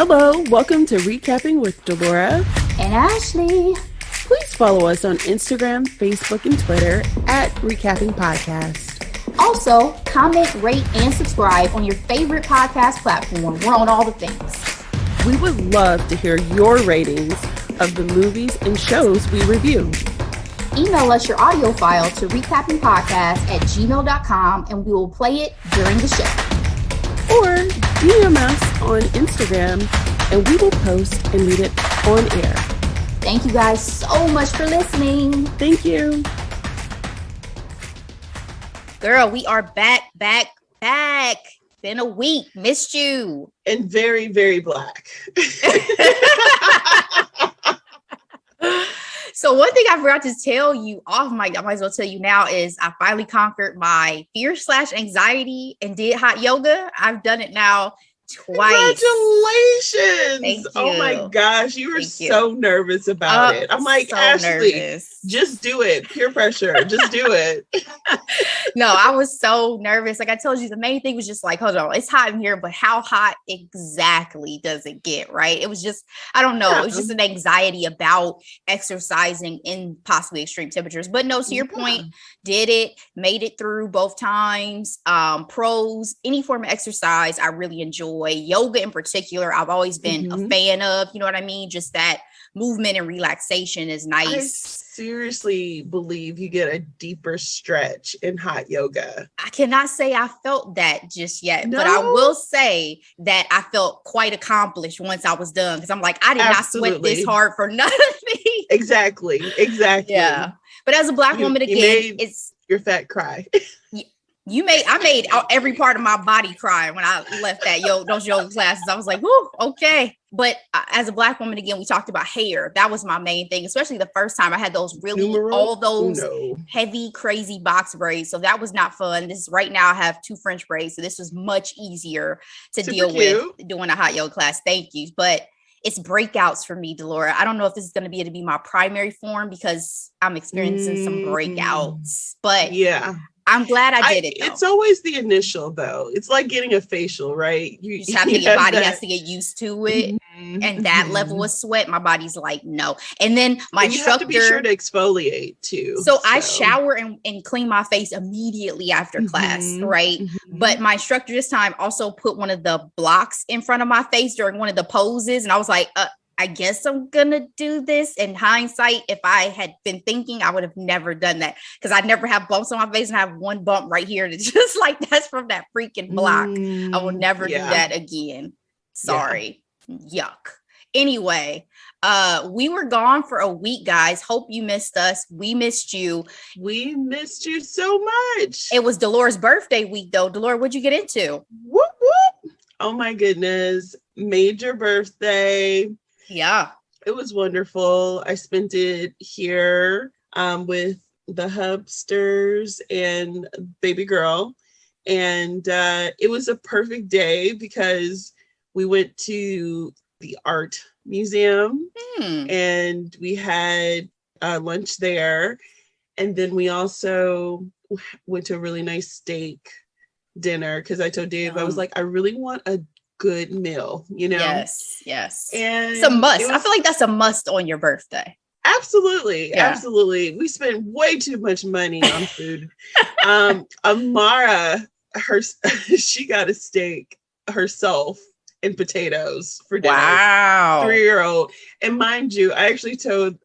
Hello, welcome to Recapping with Delora and Ashley. Please follow us on Instagram, Facebook, and Twitter at Recapping Podcast. Also, comment, rate, and subscribe on your favorite podcast platform. We're on all the things. We would love to hear your ratings of the movies and shows we review. Email us your audio file to recappingpodcast@gmail.com and we will play it during the show. Or DM us on Instagram and we will post and read it on air. Thank you guys so much for listening. Thank you. Girl, we are back. Been a week. Missed you. And very, very Black. So one thing I forgot to tell you off mic, I might as well tell you now, is I finally conquered my fear/anxiety and did hot yoga. I've done it now twice. Congratulations. Thank Oh you. my gosh. You were so nervous about it. I'm like, so Ashley, nervous. Just do it. Peer pressure. Just do it. No, I was so nervous. Like I told you, the main thing was just like, hold on, it's hot in here, but how hot exactly does it get? Right. It was just, I don't know. It was just an anxiety about exercising in possibly extreme temperatures. But no, to your point, did it, made it through both times. Pros, any form of exercise, I really enjoy. Yoga in particular, I've always been a fan of, you know what I mean? Just that movement and relaxation is nice. I seriously believe you get a deeper stretch in hot yoga. I cannot say I felt that just yet, but I will say that I felt quite accomplished once I was done, because I'm like, I did not sweat this hard for nothing. Exactly. Yeah. But as a Black woman, again, it's your fat cry. I made every part of my body cry when I left those yoga classes. I was like, whoo, okay. But as a Black woman, again, we talked about hair. That was my main thing, especially the first time I had those heavy, crazy box braids. So that was not fun. Right now I have 2 French braids. So this was much easier to deal with doing a hot yoga class. Thank you. But it's breakouts for me, Delora. I don't know if this is going to be my primary form because I'm experiencing some breakouts. But yeah, I'm glad I did it. Though. It's always the initial, though. It's like getting a facial, right? You just have to, your body has to get used to it. And that level of sweat, my body's like, no. And then my instructor, have to be sure to exfoliate too. So I shower and clean my face immediately after class, right? But my instructor this time also put one of the blocks in front of my face during one of the poses. And I was like, I guess I'm gonna do this. In hindsight, if I had been thinking, I would have never done that, because I never have bumps on my face, and I have one bump right here that's just like, that's from that freaking block. I will never do that again. Sorry. Yuck. Anyway, we were gone for a week, guys. Hope you missed us. We missed you. We missed you so much. It was Delora's birthday week, though. Delora, what'd you get into? Whoop, whoop. Oh my goodness. Major birthday. Yeah. It was wonderful. I spent it here with the hubsters and baby girl. And it was a perfect day because we went to the art museum and we had lunch there. And then we also went to a really nice steak dinner, because I told Dave, I was like, I really want a good meal, you know? Yes. And it's a must. I feel like that's a must on your birthday. Absolutely. We spent way too much money on food. Amara, she got a steak herself and potatoes for dinner. Wow. 3-year-old. And mind you, I actually told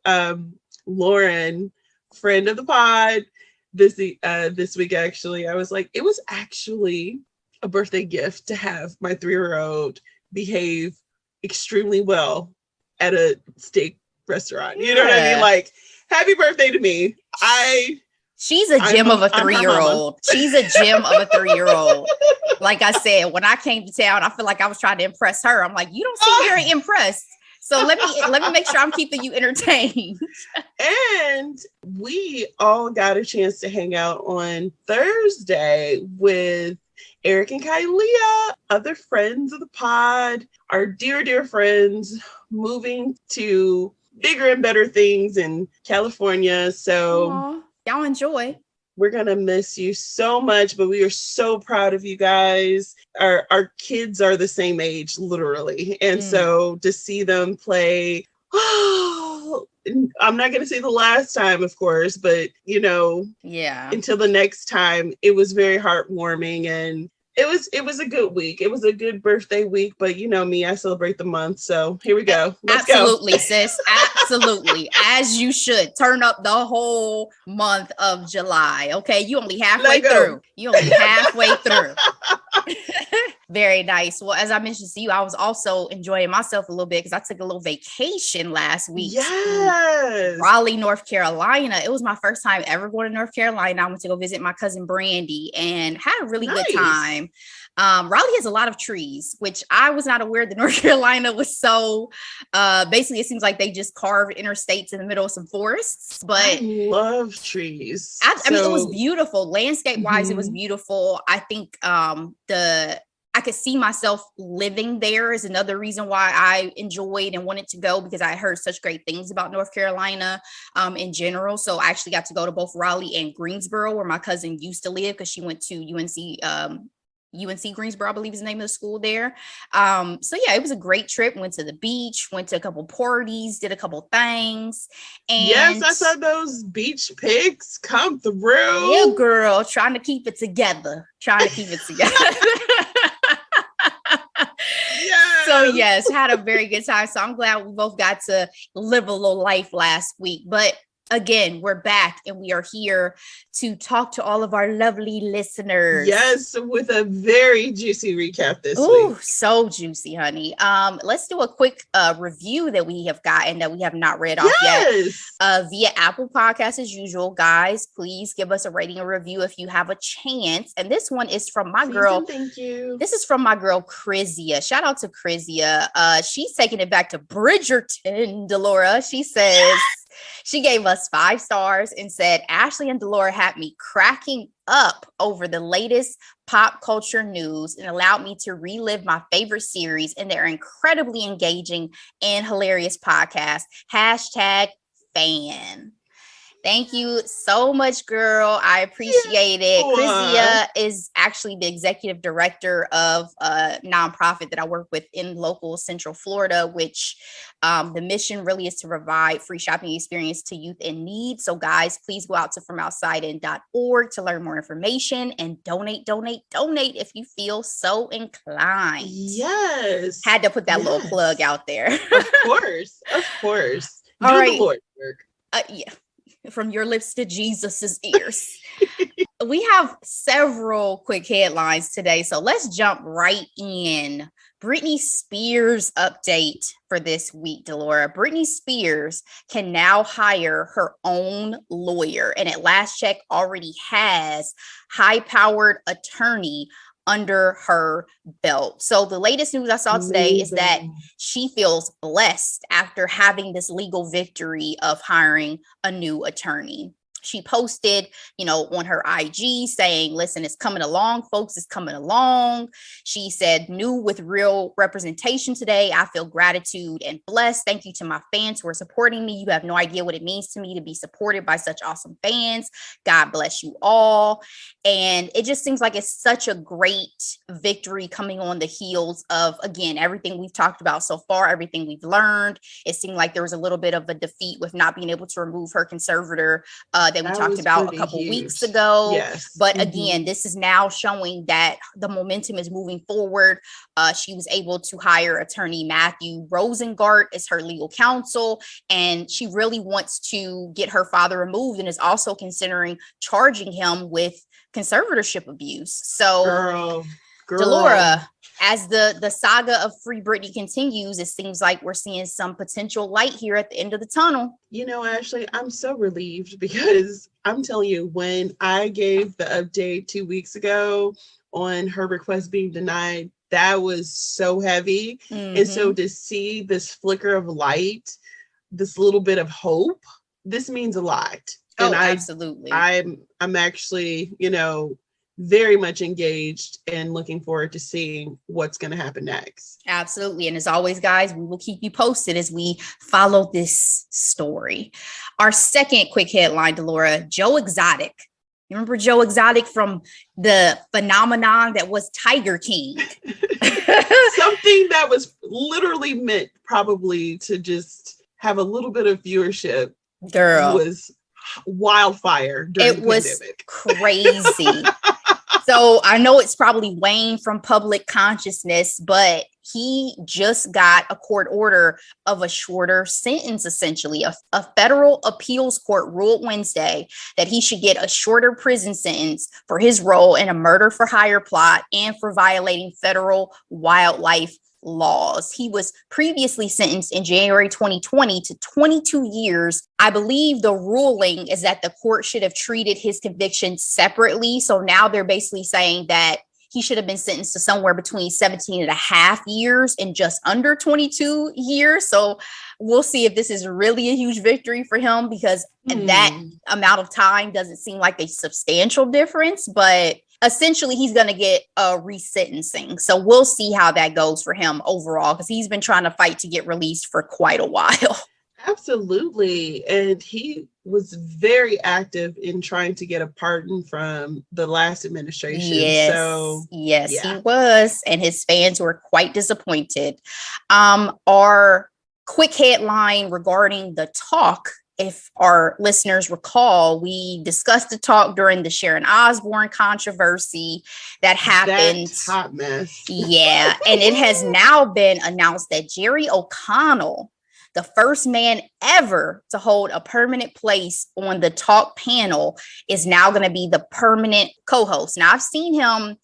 Lauren, friend of the pod, this week, actually, I was like, it was actually a birthday gift to have my 3-year-old behave extremely well at a steak restaurant. You know what I mean? Like, happy birthday to me. She's a gem of a 3-year-old. She's a gem of a 3-year-old. Like I said, when I came to town, I feel like I was trying to impress her. I'm like, you don't seem very impressed. So let me make sure I'm keeping you entertained. And we all got a chance to hang out on Thursday with Eric and Kylia, other friends of the pod, our dear, dear friends moving to bigger and better things in California. So y'all enjoy. We're going to miss you so much, but we are so proud of you guys. Our kids are the same age, literally. And so to see them play, I'm not going to say the last time, of course, but, you know, until the next time, it was very heartwarming. And it was a good week. It was a good birthday week, but you know me, I celebrate the month. So here we go. Absolutely, go. Sis. Absolutely. As you should. Turn up the whole month of July. Okay. You only halfway through. You only halfway through. Very nice. Well, as I mentioned to you, I was also enjoying myself a little bit because I took a little vacation last week. Yes. Raleigh, North Carolina. It was my first time ever going to North Carolina. I went to go visit my cousin Brandy and had a really good time. Raleigh has a lot of trees, which I was not aware that North Carolina was so, basically it seems like they just carved interstates in the middle of some forests, but I love trees. I mean, it was beautiful. Landscape wise, it was beautiful. I think, I could see myself living there is another reason why I enjoyed and wanted to go, because I heard such great things about North Carolina in general. So I actually got to go to both Raleigh and Greensboro, where my cousin used to live because she went to UNC Greensboro, I believe is the name of the school there. So yeah, it was a great trip. Went to the beach, went to a couple parties, did a couple things. And yes, I saw those beach pics come through. Yeah, girl, trying to keep it together. Yes. So yes, had a very good time. So I'm glad we both got to live a little life last week. But again, we're back and we are here to talk to all of our lovely listeners. Yes, with a very juicy recap this week. Ooh, so juicy, honey. Let's do a quick review that we have gotten that we have not read off yet. Via Apple Podcasts as usual. Guys, please give us a rating and review if you have a chance. And this one is from my girl. Thank you. This is from my girl Chrysia. Shout out to Chrysia. She's taking it back to Bridgerton, Delora. She says, she gave us 5 stars and said, Ashley and Delora had me cracking up over the latest pop culture news and allowed me to relive my favorite series in their incredibly engaging and hilarious podcast. #fan. Thank you so much, girl. I appreciate it. Chrysia is actually the executive director of a nonprofit that I work with in local Central Florida, which the mission really is to provide free shopping experience to youth in need. So guys, please go out to FromOutsideIn.org to learn more information and donate if you feel so inclined. Yes. Had to put that little plug out there. Of course. All right. The Lord's work. Yeah. From your lips to Jesus's ears. We have several quick headlines today, so let's jump right in. Britney Spears update for this week, Delora. Britney Spears can now hire her own lawyer, and at last check already has high-powered attorney under her belt. So the latest news I saw today is that she feels blessed after having this legal victory of hiring a new attorney. She posted, on her IG saying, listen, it's coming along, folks, it's coming along. She said, new with real representation today. I feel gratitude and blessed. Thank you to my fans who are supporting me. You have no idea what it means to me to be supported by such awesome fans. God bless you all. And it just seems like it's such a great victory coming on the heels of, again, everything we've talked about so far, everything we've learned. It seemed like there was a little bit of a defeat with not being able to remove her conservator that we talked about a couple weeks ago. Yes. But again, this is now showing that the momentum is moving forward. She was able to hire attorney Matthew Rosengart as her legal counsel, and she really wants to get her father removed and is also considering charging him with conservatorship abuse. So Girl. Delora, as the saga of FreeBritney continues, it seems like we're seeing some potential light here at the end of the tunnel. Ashley, I'm so relieved because I'm telling you, when I gave the update 2 weeks ago on her request being denied, that was so heavy. And so to see this flicker of light, this little bit of hope, this means a lot. And absolutely. I'm actually, very much engaged and looking forward to seeing what's going to happen next. Absolutely. And as always, guys, we will keep you posted as we follow this story. Our second quick headline, Delora, Joe Exotic You remember Joe Exotic from the phenomenon that was Tiger King? Something that was literally meant probably to just have a little bit of viewership. Girl, was wildfire during the pandemic. Crazy. So I know it's probably waned from public consciousness, but he just got a court order of a shorter sentence, essentially. A federal appeals court ruled Wednesday that he should get a shorter prison sentence for his role in a murder for hire plot and for violating federal wildlife laws. He was previously sentenced in January 2020 to 22 years. I believe the ruling is that the court should have treated his conviction separately. So now they're basically saying that he should have been sentenced to somewhere between 17 and a half years and just under 22 years. So we'll see if this is really a huge victory for him, because that amount of time doesn't seem like a substantial difference, but essentially he's going to get a resentencing. So we'll see how that goes for him overall, because he's been trying to fight to get released for quite a while. Absolutely. And he was very active in trying to get a pardon from the last administration. Yes, he was. And his fans were quite disappointed. Our quick headline regarding the talk, if our listeners recall, we discussed the talk during the Sharon Osbourne controversy that happened. That hot mess. Yeah. And it has now been announced that Jerry O'Connell, the first man ever to hold a permanent place on the talk panel, is now going to be the permanent co-host. Now, I've seen him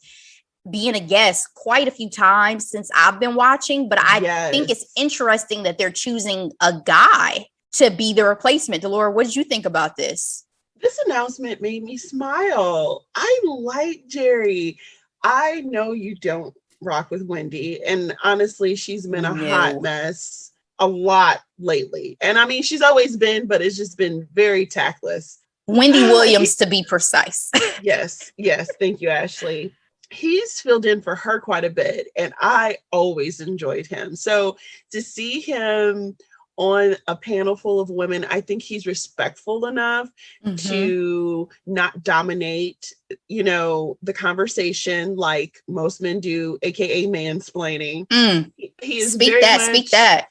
being a guest quite a few times since I've been watching, but I think it's interesting that they're choosing a guy to be the replacement. Delora, what did you think about this? This announcement made me smile. I like Jerry. I know you don't rock with Wendy, and honestly, she's been a hot mess a lot lately. And I mean, she's always been, but it's just been very tactless. Wendy Williams, to be precise. Yes. Thank you, Ashley. He's filled in for her quite a bit, and I always enjoyed him. So to see him on a panel full of women, I think he's respectful enough to not dominate, the conversation like most men do, aka mansplaining. He is speak that.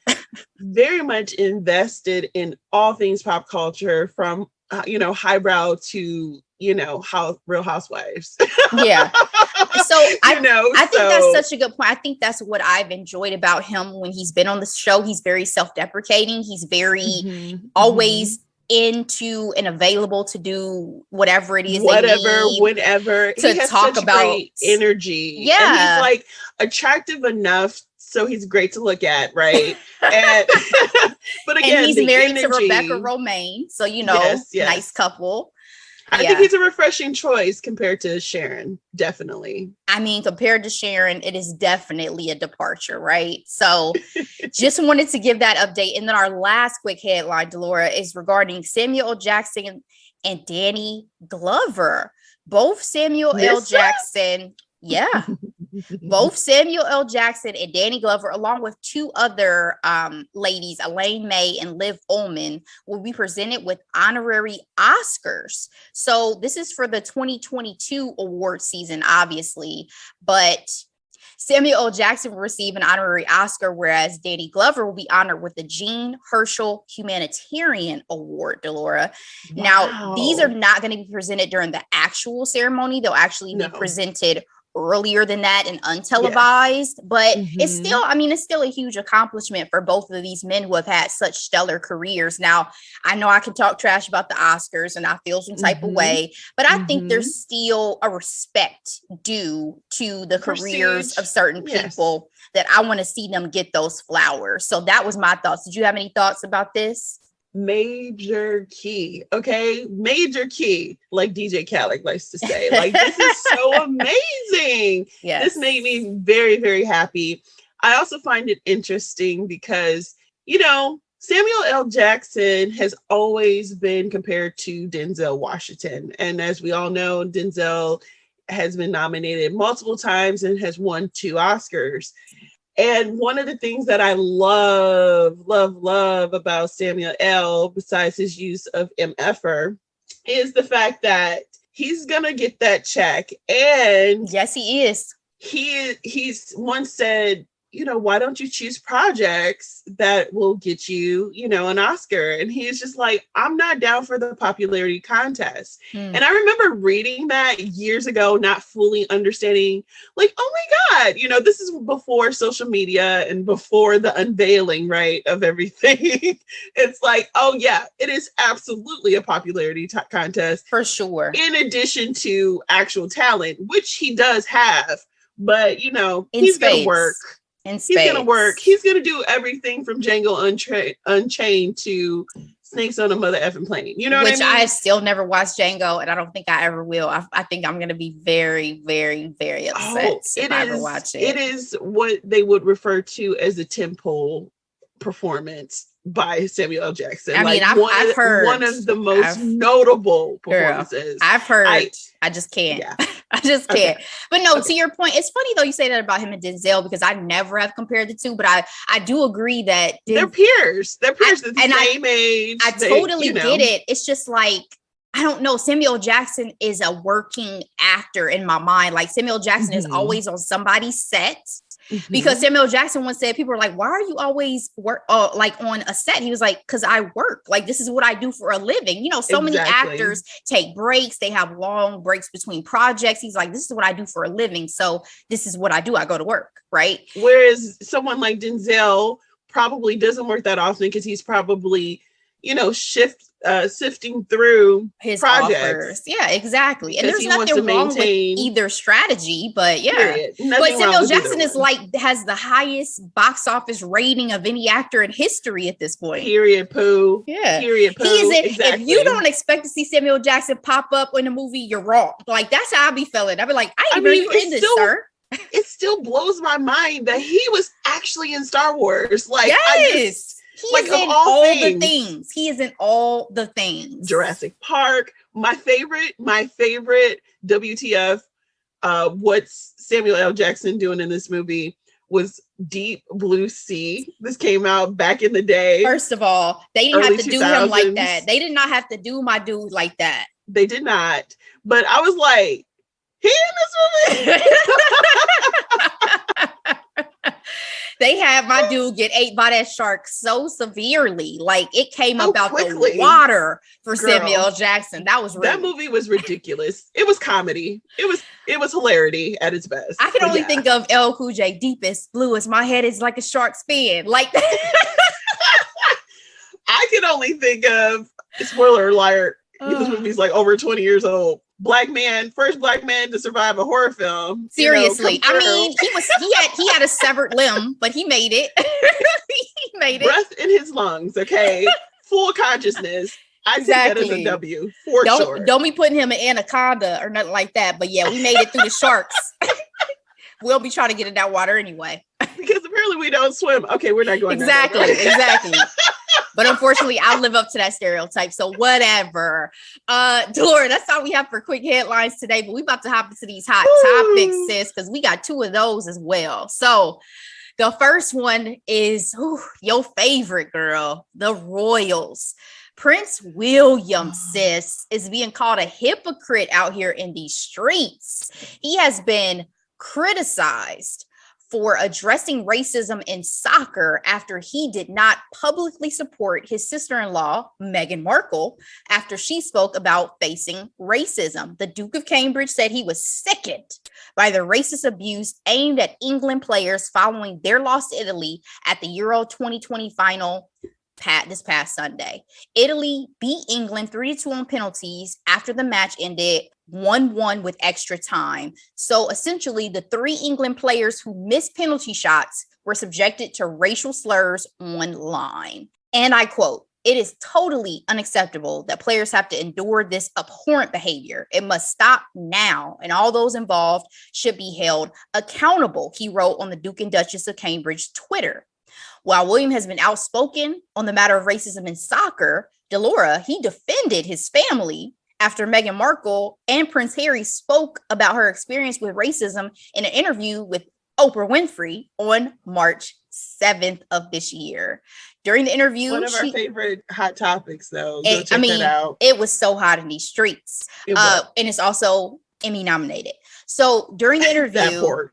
Very much invested in all things pop culture, from highbrow to Real Housewives. Yeah. So I think that's such a good point. I think that's what I've enjoyed about him when he's been on the show. He's very self-deprecating. He's very always into and available to do whatever it is, whenever, to talk about great energy. Yeah, and he's like attractive enough, so he's great to look at, right? And but again, and he's married to Rebecca Romaine, so nice couple. I think he's a refreshing choice compared to Sharon, definitely. I mean, compared to Sharon, it is definitely a departure, right? So just wanted to give that update. And then our last quick headline, Delora, is regarding Samuel L. Jackson and Danny Glover. Both Samuel L. Jackson... Both Samuel L. Jackson and Danny Glover, along with two other ladies, Elaine May and Liv Ullman, will be presented with honorary Oscars. So this is for the 2022 award season, obviously, but Samuel L. Jackson will receive an honorary Oscar, whereas Danny Glover will be honored with the Jean Herschel Humanitarian Award, Delora. Wow. Now, these are not going to be presented during the actual ceremony. They'll actually be presented earlier than that and untelevised, but it's still a huge accomplishment for both of these men who have had such stellar careers. Now, I know I can talk trash about the Oscars and I feel some type of way, but I think there's still a respect due to the careers of certain people that I want to see them get those flowers. So that was my thoughts. Did you have any thoughts about this? Major key. Okay. Major key. Like DJ Khaled likes to say. Like, this is so amazing. Yes. This made me very, very happy. I also find it interesting because, Samuel L. Jackson has always been compared to Denzel Washington. And as we all know, Denzel has been nominated multiple times and has won 2 Oscars. And one of the things that I love about Samuel L., besides his use of MFR, is the fact that He's gonna get that check. And yes, he is. He's once said, why don't you choose projects that will get you, an Oscar? And he's just like, I'm not down for the popularity contest. And I remember reading that years ago, not fully understanding, like, oh my God, this is before social media and before the unveiling, right, of everything. It's like, oh yeah, it is absolutely a popularity contest. For sure. In addition to actual talent, which he does have. But, he's going to work. He's going to work. He's going to do everything from Django Unchained to Snakes on a Mother Effing Plane. You know what I mean? I still never watched Django, and I don't think I ever will. I think I'm going to be very, very, very upset if I ever watch it. It is what they would refer to as a tentpole performance by Samuel L. Jackson. I mean, I've heard one of the most notable performances. I've heard. I just can't. Yeah. I just can't. Okay. But no, to your point, it's funny though you say that about him and Denzel, because I never have compared the two, but I do agree that they're peers. They're peers. They're the same age. I totally get it. It's just like, I don't know. Samuel Jackson is a working actor in my mind. Like Samuel Jackson is always on somebody's set. Because Samuel Jackson once said, people were like, why are you always like on a set? He was like, because I work. Like, this is what I do for a living. Many actors take breaks. They have long breaks between projects. He's like, this is what I do for a living. So this is what I do. I go to work. Right. Whereas someone like Denzel probably doesn't work that often because he's probably, sifting through his projects. Offers. Yeah, exactly. And there's nothing wrong with either strategy, but yeah. But Samuel Jackson is has the highest box office rating of any actor in history at this point. Period, poo. Yeah. Period, poo. He is exactly. If you don't expect to see Samuel Jackson pop up in a movie, you're wrong. Like, that's how I be feeling. I be like, I didn't know you were in this, sir. It still blows my mind that he was actually in Star Wars. Like, yes. He is in all the things. He is in all the things. Jurassic Park. My favorite WTF, what's Samuel L. Jackson doing in this movie was Deep Blue Sea. This came out back in the day. First of all, they didn't have to do him like that. They did not have to do my dude like that. They did not. But I was like, he in this movie? They had my dude get ate by that shark so severely. Like, it came up out the water for Samuel Jackson. That movie was ridiculous. It was comedy. It was hilarity at its best. I can only think of LL Cool J, deepest, bluest. My head is like a shark's fin. Like, I can only think of, spoiler alert, this movie's like over 20 years old. First black man to survive a horror film. Seriously. I mean, he had a severed limb, but he made it. He made it. Breath in his lungs, okay? Full consciousness. I take that as a W, for sure. Don't be putting him in Anaconda or nothing like that. But yeah, we made it through the sharks. We'll be trying to get in that water anyway. Because apparently we don't swim. Okay, we're not going exactly. But unfortunately, I live up to that stereotype. So whatever. Delora, that's all we have for quick headlines today. But we about to hop into these hot topics, sis, because we got two of those as well. So the first one is your favorite girl, the royals. Prince William, sis, is being called a hypocrite out here in these streets. He has been criticized for addressing racism in soccer after he did not publicly support his sister-in-law, Meghan Markle, after she spoke about facing racism. The Duke of Cambridge said he was sickened by the racist abuse aimed at England players following their loss to Italy at the Euro 2020 final this past Sunday. Italy beat England 3-2 on penalties after the match ended 1-1 with extra time. So essentially, the three England players who missed penalty shots were subjected to racial slurs online. And I quote, "It is totally unacceptable that players have to endure this abhorrent behavior. It must stop now, and all those involved should be held accountable," he wrote on the Duke and Duchess of Cambridge Twitter. While William has been outspoken on the matter of racism in soccer, Delora, he defended his family after Meghan Markle and Prince Harry spoke about her experience with racism in an interview with Oprah Winfrey on March 7th of this year. During the interview, one of our favorite hot topics, though. Go check that out. It was so hot in these streets. And it's also Emmy nominated. So during the interview,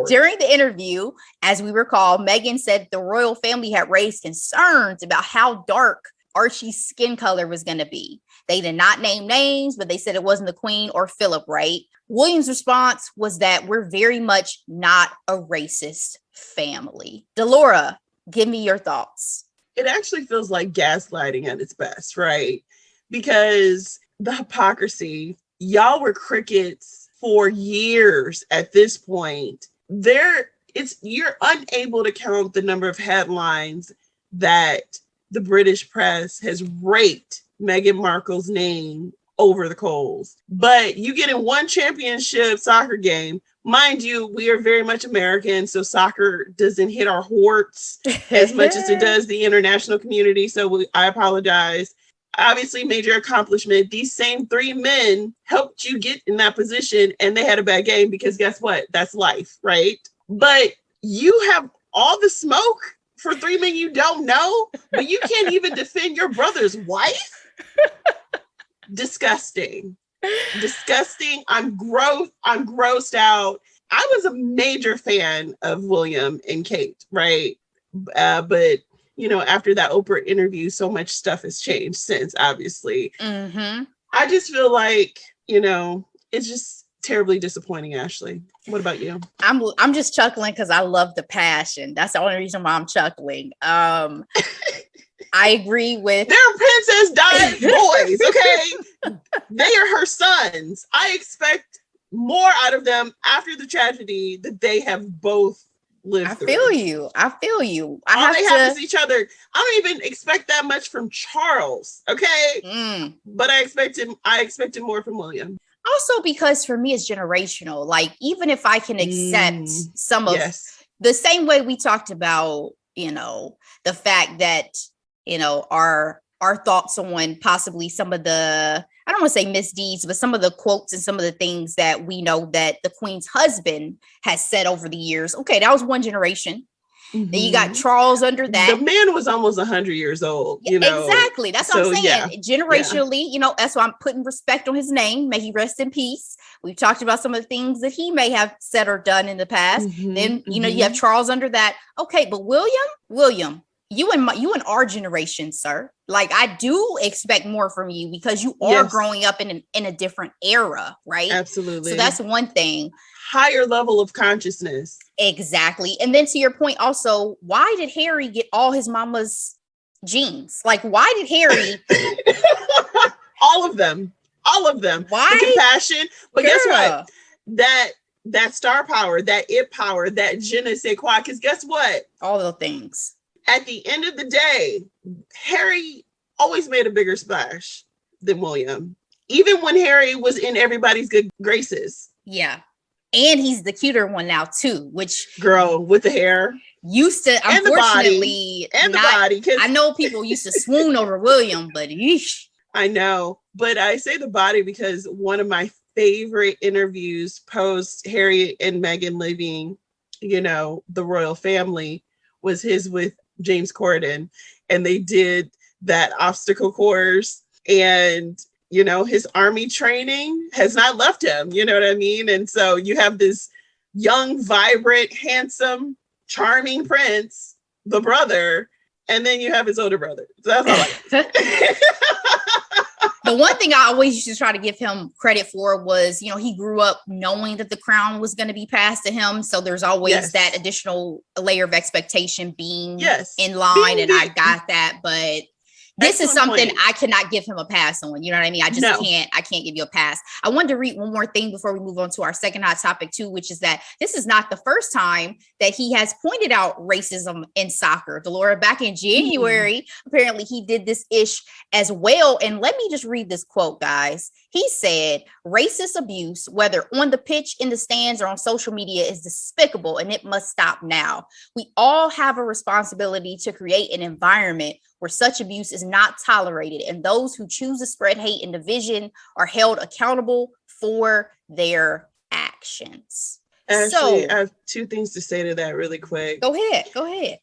during the interview, as we recall, Meghan said the royal family had raised concerns about how dark Archie's skin color was going to be. They did not name names, but they said it wasn't the Queen or Philip, right? William's response was that we're very much not a racist family. Delora, give me your thoughts. It actually feels like gaslighting at its best, right? Because the hypocrisy, y'all were crickets for years at this point. You're unable to count the number of headlines that the British press has raked Meghan Markle's name over the coals. But you get in one championship soccer game. Mind you, we are very much American, so soccer doesn't hit our hearts as much as it does the international community. So I apologize. Obviously, major accomplishment. These same three men helped you get in that position, and they had a bad game because guess what? That's life, right? But you have all the smoke for three men you don't know, but you can't even defend your brother's wife? Disgusting. I'm grossed out. I was a major fan of William and Kate, right? But after that Oprah interview, so much stuff has changed since, obviously. Mm-hmm. I just feel like, it's just terribly disappointing, Ashley. What about you? I'm just chuckling because I love the passion. That's the only reason why I'm chuckling. I agree with... They're Princess Di's boys, okay? They are her sons. I expect more out of them after the tragedy that they have both lived through. I feel you. All they have is each other. I don't even expect that much from Charles, okay? But I expected more from William. Also because for me, it's generational. Like, even if I can accept some of the same way we talked about, the fact that, our thoughts on possibly some of the, I don't want to say misdeeds, but some of the quotes and some of the things that we know that the Queen's husband has said over the years. Okay, that was one generation. Mm-hmm. Then you got Charles under that. The man was almost 100 years old. Exactly. That's what I'm saying. Yeah. Generationally, that's why I'm putting respect on his name. May he rest in peace. We've talked about some of the things that he may have said or done in the past. Mm-hmm, then, you have Charles under that. Okay, but William, you and our generation, sir. Like, I do expect more from you because you are growing up in a different era, right? Absolutely. So that's one thing. Higher level of consciousness. Exactly. And then to your point also, why did Harry get all his mama's genes? Like, why did Harry? All of them. Why? The compassion. But guess what? That star power, that it power, that je ne sais quoi. Because guess what? All the things. At the end of the day, Harry always made a bigger splash than William. Even when Harry was in everybody's good graces. Yeah. And he's the cuter one now too, which girl with the hair used to, and unfortunately, the body. I know people used to swoon over William, but yeesh. I know, but I say the body because one of my favorite interviews post Harry and Meghan leaving, the royal family was his with James Corden, and they did that obstacle course, and his army training has not left him, you know what I mean? And so you have this young, vibrant, handsome, charming prince, the brother, and then you have his older brother. So that's all The one thing I always used to try to give him credit for was, he grew up knowing that the crown was going to be passed to him. So there's always that additional layer of expectation being in line. I got that. But this is something I cannot give him a pass on. You know what I mean? I just can't. I can't give you a pass. I wanted to read one more thing before we move on to our second hot topic too, which is that this is not the first time that he has pointed out racism in soccer. Delora, back in January, apparently he did this ish as well. And let me just read this quote, guys. He said, "Racist abuse, whether on the pitch, in the stands, or on social media, is despicable and it must stop now. We all have a responsibility to create an environment where such abuse is not tolerated, and those who choose to spread hate and division are held accountable for their actions." Ashley, I have two things to say to that really quick. Go ahead.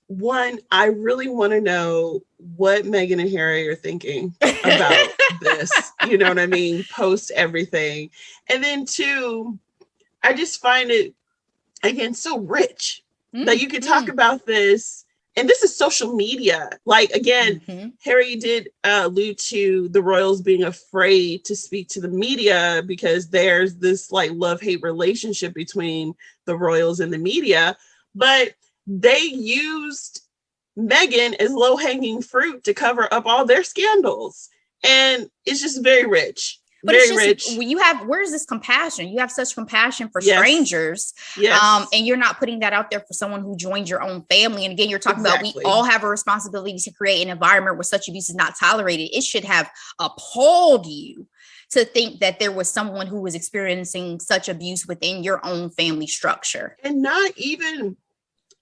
One, I really want to know what Meghan and Harry are thinking about this. You know what I mean? Post everything. And then two, I just find it, again, so rich that you could talk about this. And this is social media. Like, again, Harry did allude to the royals being afraid to speak to the media because there's this like love-hate relationship between the royals and the media. But they used Meghan as low-hanging fruit to cover up all their scandals. And it's just very rich. But very it's just, rich. Where's this compassion? You have such compassion for strangers. Yes. And you're not putting that out there for someone who joined your own family. And again, you're talking about we all have a responsibility to create an environment where such abuse is not tolerated. It should have appalled you to think that there was someone who was experiencing such abuse within your own family structure. And not even,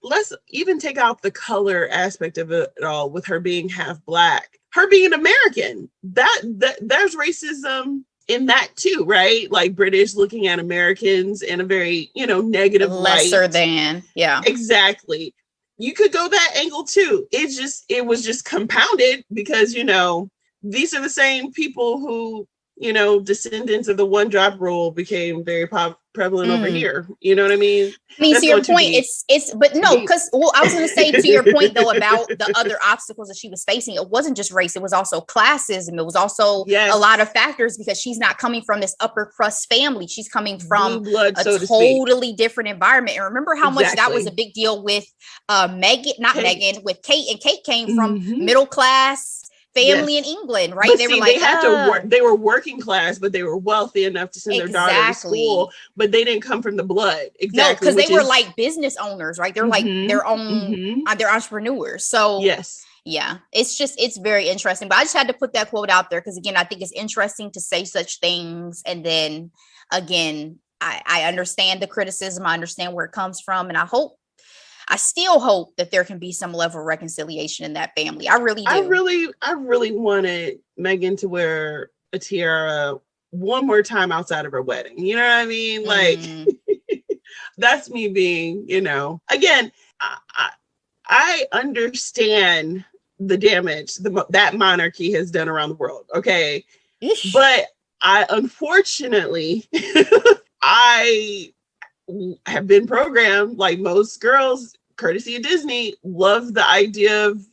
let's even take out the color aspect of it all with her being half Black, her being an American, that there's racism in that too, right? Like British looking at Americans in a very, negative lesser light. than, yeah. Exactly. You could go that angle too. It was just compounded because, these are the same people who, descendants of the one drop rule became very prevalent over here. You know what I mean? I mean, to your point, but no, because I was going to say to your point though about the other obstacles that she was facing, it wasn't just race, it was also classism. It was also a lot of factors because she's not coming from this upper crust family. She's coming from a totally different environment. And remember how much that was a big deal with Meghan, with Kate. And Kate came from middle class family in England, right? But they had to work. They were working class, but they were wealthy enough to send their daughter to school. But they didn't come from the blood. Exactly, no, because they were like business owners, right? They're like their own. They're entrepreneurs. So yeah, it's very interesting. But I just had to put that quote out there because again, I think it's interesting to say such things, and then again, I understand the criticism. I understand where it comes from, and I still hope that there can be some level of reconciliation in that family. I really do. I really wanted Meghan to wear a tiara one more time outside of her wedding. You know what I mean? Like, that's me being, again, I understand the damage that monarchy has done around the world. Okay. Ish. But unfortunately, I have been programmed like most girls, courtesy of Disney, love the idea of,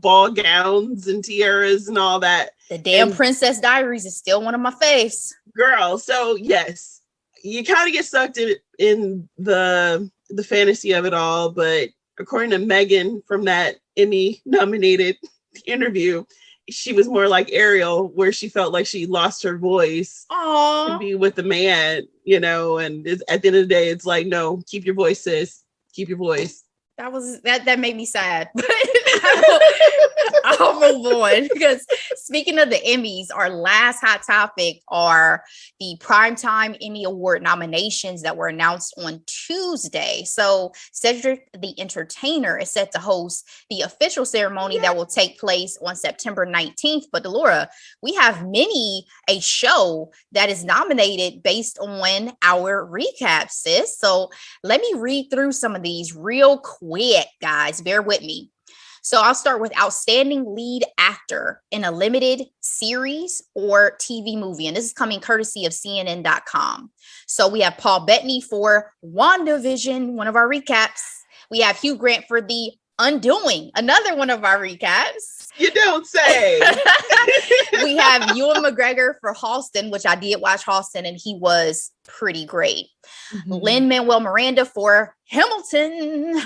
ball gowns and tiaras and all that. The damn Princess Diaries is still one of my faves. Girl, so yes, you kind of get sucked in the fantasy of it all, but according to Meghan from that Emmy nominated interview, she was more like Ariel, where she felt like she lost her voice to be with the man, and at the end of the day, it's like, no, keep your voice, sis. Keep your voice. That made me sad. I'll move on because speaking of the Emmys, our last hot topic are the Primetime Emmy Award nominations that were announced on Tuesday. So Cedric the Entertainer is set to host the official ceremony that will take place on September 19th. But Delora, we have a show that is nominated based on our recap, sis. So let me read through some of these real quick, guys. Bear with me. So I'll start with Outstanding Lead Actor in a Limited Series or TV Movie. And this is coming courtesy of CNN.com. So we have Paul Bettany for WandaVision, one of our recaps. We have Hugh Grant for The Undoing, another one of our recaps. You don't say. We have Ewan McGregor for Halston, which I did watch Halston, and he was pretty great. Lin-Manuel Miranda for Hamilton.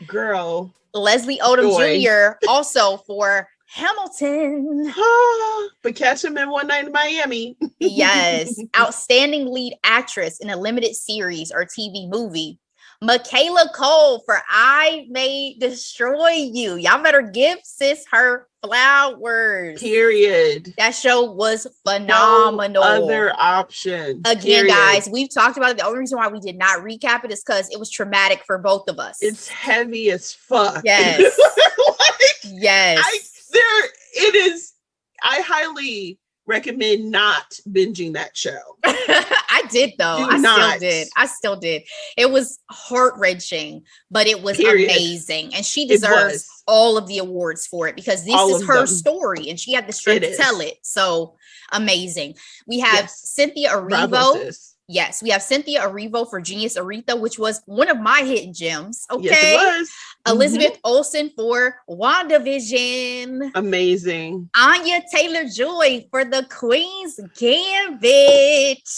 Girl. Leslie Odom Jr. also for Hamilton. But catch him in One Night in Miami. Yes. Outstanding Lead Actress in a Limited Series or TV Movie. Michaela Cole for I May Destroy You. Y'all better give sis her flowers. Period. That show was phenomenal. No other option. Again, guys, we've talked about it. The only reason why we did not recap it is because it was traumatic for both of us. It's heavy as fuck. Yes. Yes. It is. I highly recommend not binging that show. I I did though. I still did. It was heart-wrenching, but it was amazing. And she deserves all of the awards for it because this is her story and she had the strength to tell it. So amazing. We have Cynthia Erivo. Yes, we have Cynthia Erivo for Genius Aretha, which was one of my hidden gems. Okay. Yes, it was. Elizabeth Olsen for WandaVision. Amazing. Anya Taylor-Joy for The Queen's Gambit.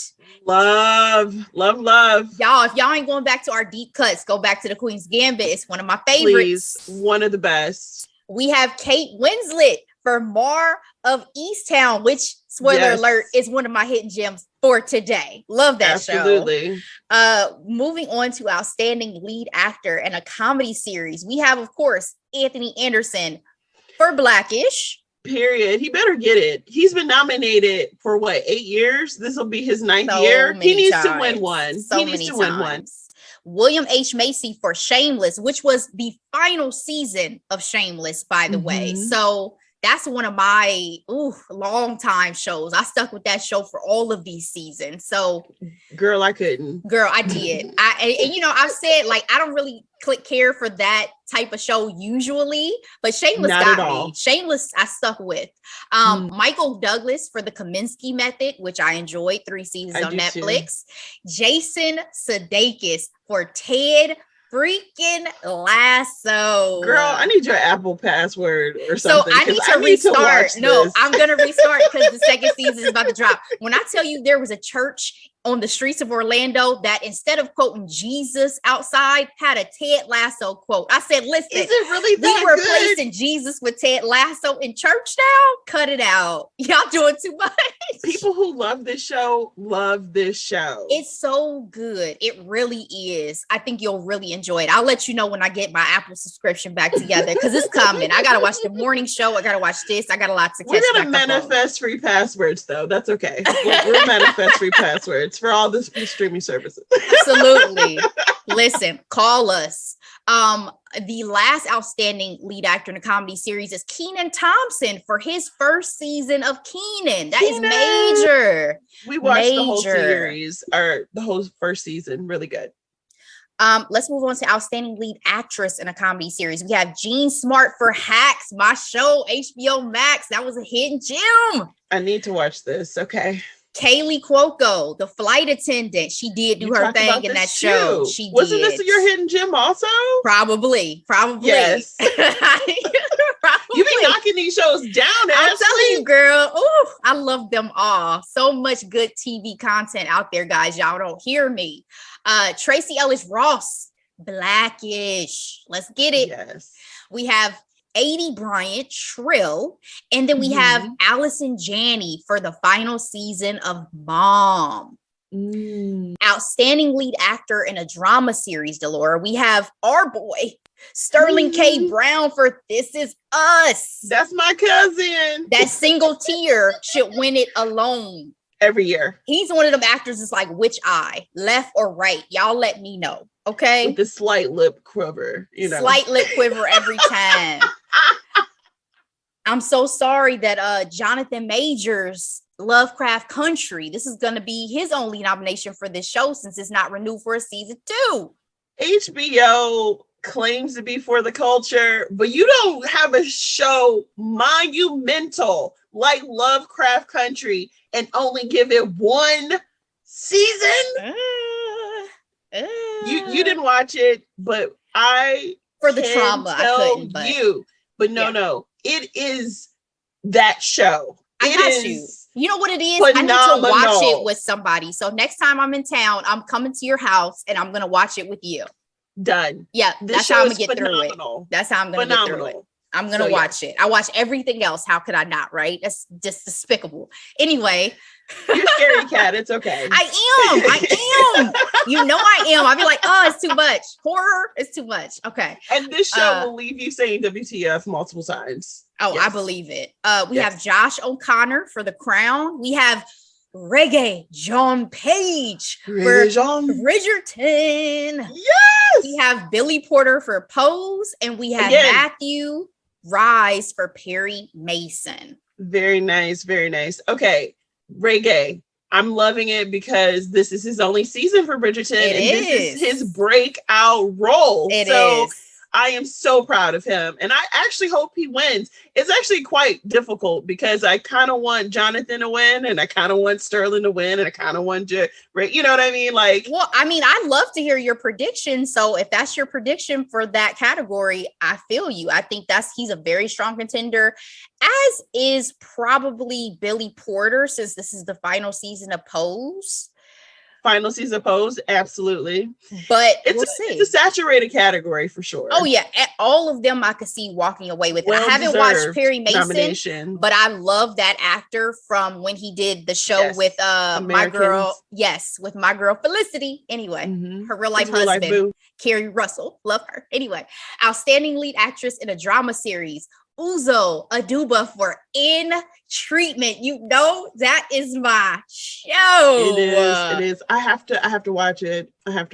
Love. Y'all, if y'all ain't going back to our deep cuts, go back to The Queen's Gambit. It's one of my favorites. Please, one of the best. We have Kate Winslet for Mare of Eastown, which, spoiler alert, is one of my hidden gems for today. Love that show. Absolutely. Moving on to Outstanding Lead Actor in a Comedy Series. We have, of course, Anthony Anderson for Blackish. Period. He better get it. He's been nominated for 8 years? This will be his 9th year. He needs to win one. He needs to win one. William H. Macy for Shameless, which was the final season of Shameless, by the way. So that's one of my long time shows. I stuck with that show for all of these seasons. So girl, I couldn't. Girl, I did. And you know, I've said I don't really care for that type of show usually, but Shameless got me. Shameless, I stuck with. Michael Douglas for The Kaminsky Method, which I enjoyed, 3 seasons on Netflix. Too. Jason Sudeikis for Ted freaking Lasso. Girl, I need your Apple password or something. So I need to restart. I'm going to restart because the second season is about to drop. When I tell you there was a church on the streets of Orlando that instead of quoting Jesus outside had a Ted Lasso quote. I said, listen, is it really that we replacing Jesus with Ted Lasso in church now? Cut it out. Y'all doing too much. People who love this show love this show. It's so good. It really is. I think you'll really enjoy it. I'll let you know when I get my Apple subscription back together because it's coming. I got to watch the morning show. I got to watch this. I got a lot to catch. We're going to manifest free passwords though. That's okay. We'll manifest free passwords for all the streaming services. Absolutely. Listen, call us. The last outstanding lead actor in a comedy series is Kenan Thompson for his first season of Kenan. That is major. We watched the whole series, or the whole first season. Really good. Let's move on to outstanding lead actress in a comedy series. We have Jean Smart for Hacks, my show, HBO Max. That was a hidden gem. I need to watch this. Okay. Kaylee Cuoco, the flight attendant. She did do her thing in that show. She wasn't this your hidden gem also? Probably. Yes. You be knocking these shows down. I'm telling you, girl. Oh, I love them all. So much good TV content out there, guys. Y'all don't hear me. Tracy Ellis Ross, Blackish. Let's get it. Yes. We have Aidy Bryant, Shrill, and then we have Allison Janney for the final season of Mom. Outstanding lead actor in a drama series, Delora. We have our boy, Sterling K. Brown for This Is Us. That's my cousin. That single tear should win it alone. Every year. He's one of them actors that's like, which eye, left or right? Y'all let me know. Okay. With the slight lip quiver, Slight lip quiver every time. I'm so sorry that Jonathan Majors, Lovecraft Country, this is going to be his only nomination for this show since it's not renewed for a season 2. HBO claims to be for the culture, but you don't have a show monumental like Lovecraft Country and only give it 1 season. You didn't watch it, but for the trauma I couldn't. But no, it is that show. I got you. You know what it is? Phenomenal. I need to watch it with somebody. So next time I'm in town, I'm coming to your house and I'm gonna watch it with you. Done. Yeah, that's how I'm gonna get through it. That's how I'm gonna get through it. I'm going to watch it. I watch everything else. How could I not, right? That's just despicable. Anyway. You're a scary cat. It's okay. I am. You know I am. I'll be like, oh, it's too much. Horror is too much. Okay. And this show will leave you saying WTF multiple times. Oh, yes. I believe it. We have Josh O'Connor for The Crown. We have Reggae John Page for Bridgerton. Yes. We have Billy Porter for Pose, and we have Matthew Rise for Perry Mason. Very nice. Very nice. Okay. Reggae. I'm loving it because this is his only season for Bridgerton, this is his breakout role. It is. I am so proud of him, and I actually hope he wins. It's actually quite difficult because I kind of want Jonathan to win, and I kind of want Sterling to win, and I kind of want you know what I mean? Like, well, I mean, I'd love to hear your prediction. So if that's your prediction for that category, I feel you. I think he's a very strong contender, as is probably Billy Porter, since this is the final season of Pose. Final season Pose, absolutely. But it's a saturated category for sure. Oh yeah, all of them I could see walking away with. I haven't watched Perry Mason, but I love that actor from when he did the show with my girl Felicity. Anyway, her real life husband, Kerry Russell, love her. Anyway, outstanding lead actress in a drama series. Uzo Aduba for In Treatment. You know, that is my show. It is. I have to watch it. I have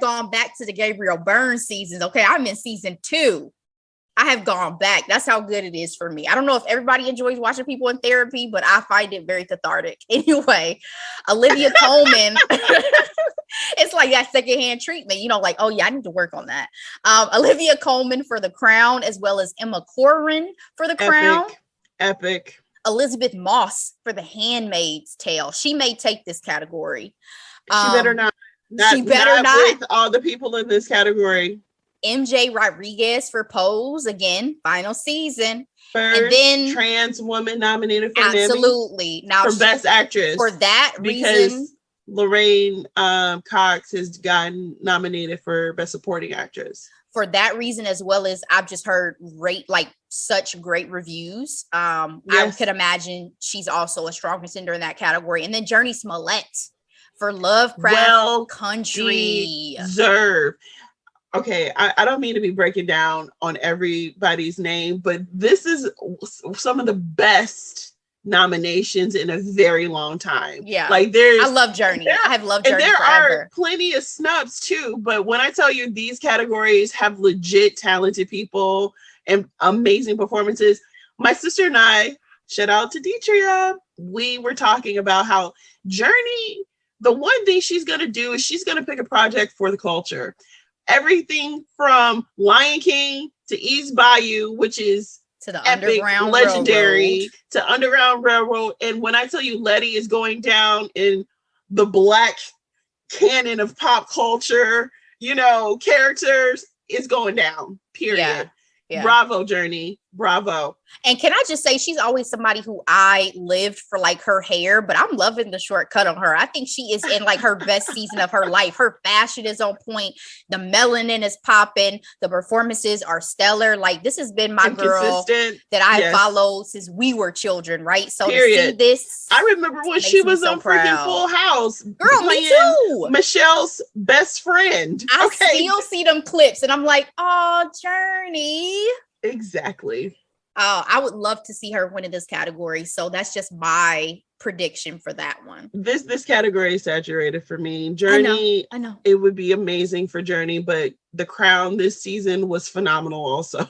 gone back to the Gabriel Byrne seasons. Okay, I'm in season 2. I have gone back. That's how good it is for me. I don't know if everybody enjoys watching people in therapy, but I find it very cathartic. Anyway, Olivia Colman. It's like that secondhand treatment, like, oh yeah, I need to work on that. Olivia Colman for The Crown, as well as Emma Corrin for The Crown. Epic. Elizabeth Moss for The Handmaid's Tale. She may take this category. She better not. She better not. With all the people in this category. MJ Rodriguez for Pose, again, final season. First and then trans woman nominated for absolutely now for Best Actress. For that reason, Lorraine Cox has gotten nominated for Best Supporting Actress. For that reason, as well as I've just heard such great reviews. I could imagine she's also a strong contender in that category. And then Journey Smollett for Lovecraft Country. Deserve. Okay, I don't mean to be breaking down on everybody's name, but this is some of the best nominations in a very long time. Yeah, I love Journey. I have loved Journey forever. Are plenty of snubs too, but when I tell you these categories have legit talented people and amazing performances, my sister and I, shout out to Deetria, we were talking about how Journey, the one thing she's going to do is she's going to pick a project for the culture. Everything from Lion King to East Bayou, which is to the epic, Underground legendary, Railroad. To Underground Railroad. And when I tell you Letty is going down in the Black canon of pop culture, characters, is going down, period. Yeah. Bravo, Journey. Bravo. And can I just say, she's always somebody who I lived for her hair, but I'm loving the shortcut on her. I think she is in her best season of her life. Her fashion is on point. The melanin is popping. The performances are stellar. This has been my girl that I followed since we were children, right? So to see this, I remember when she was on freaking Full House. Girl, me too. Michelle's best friend. I still see them clips and I'm like, oh, Journey. Exactly. I would love to see her win in this category. So that's just my prediction for that one. This category is saturated for me. Journey, I know. It would be amazing for Journey, but The Crown this season was phenomenal also.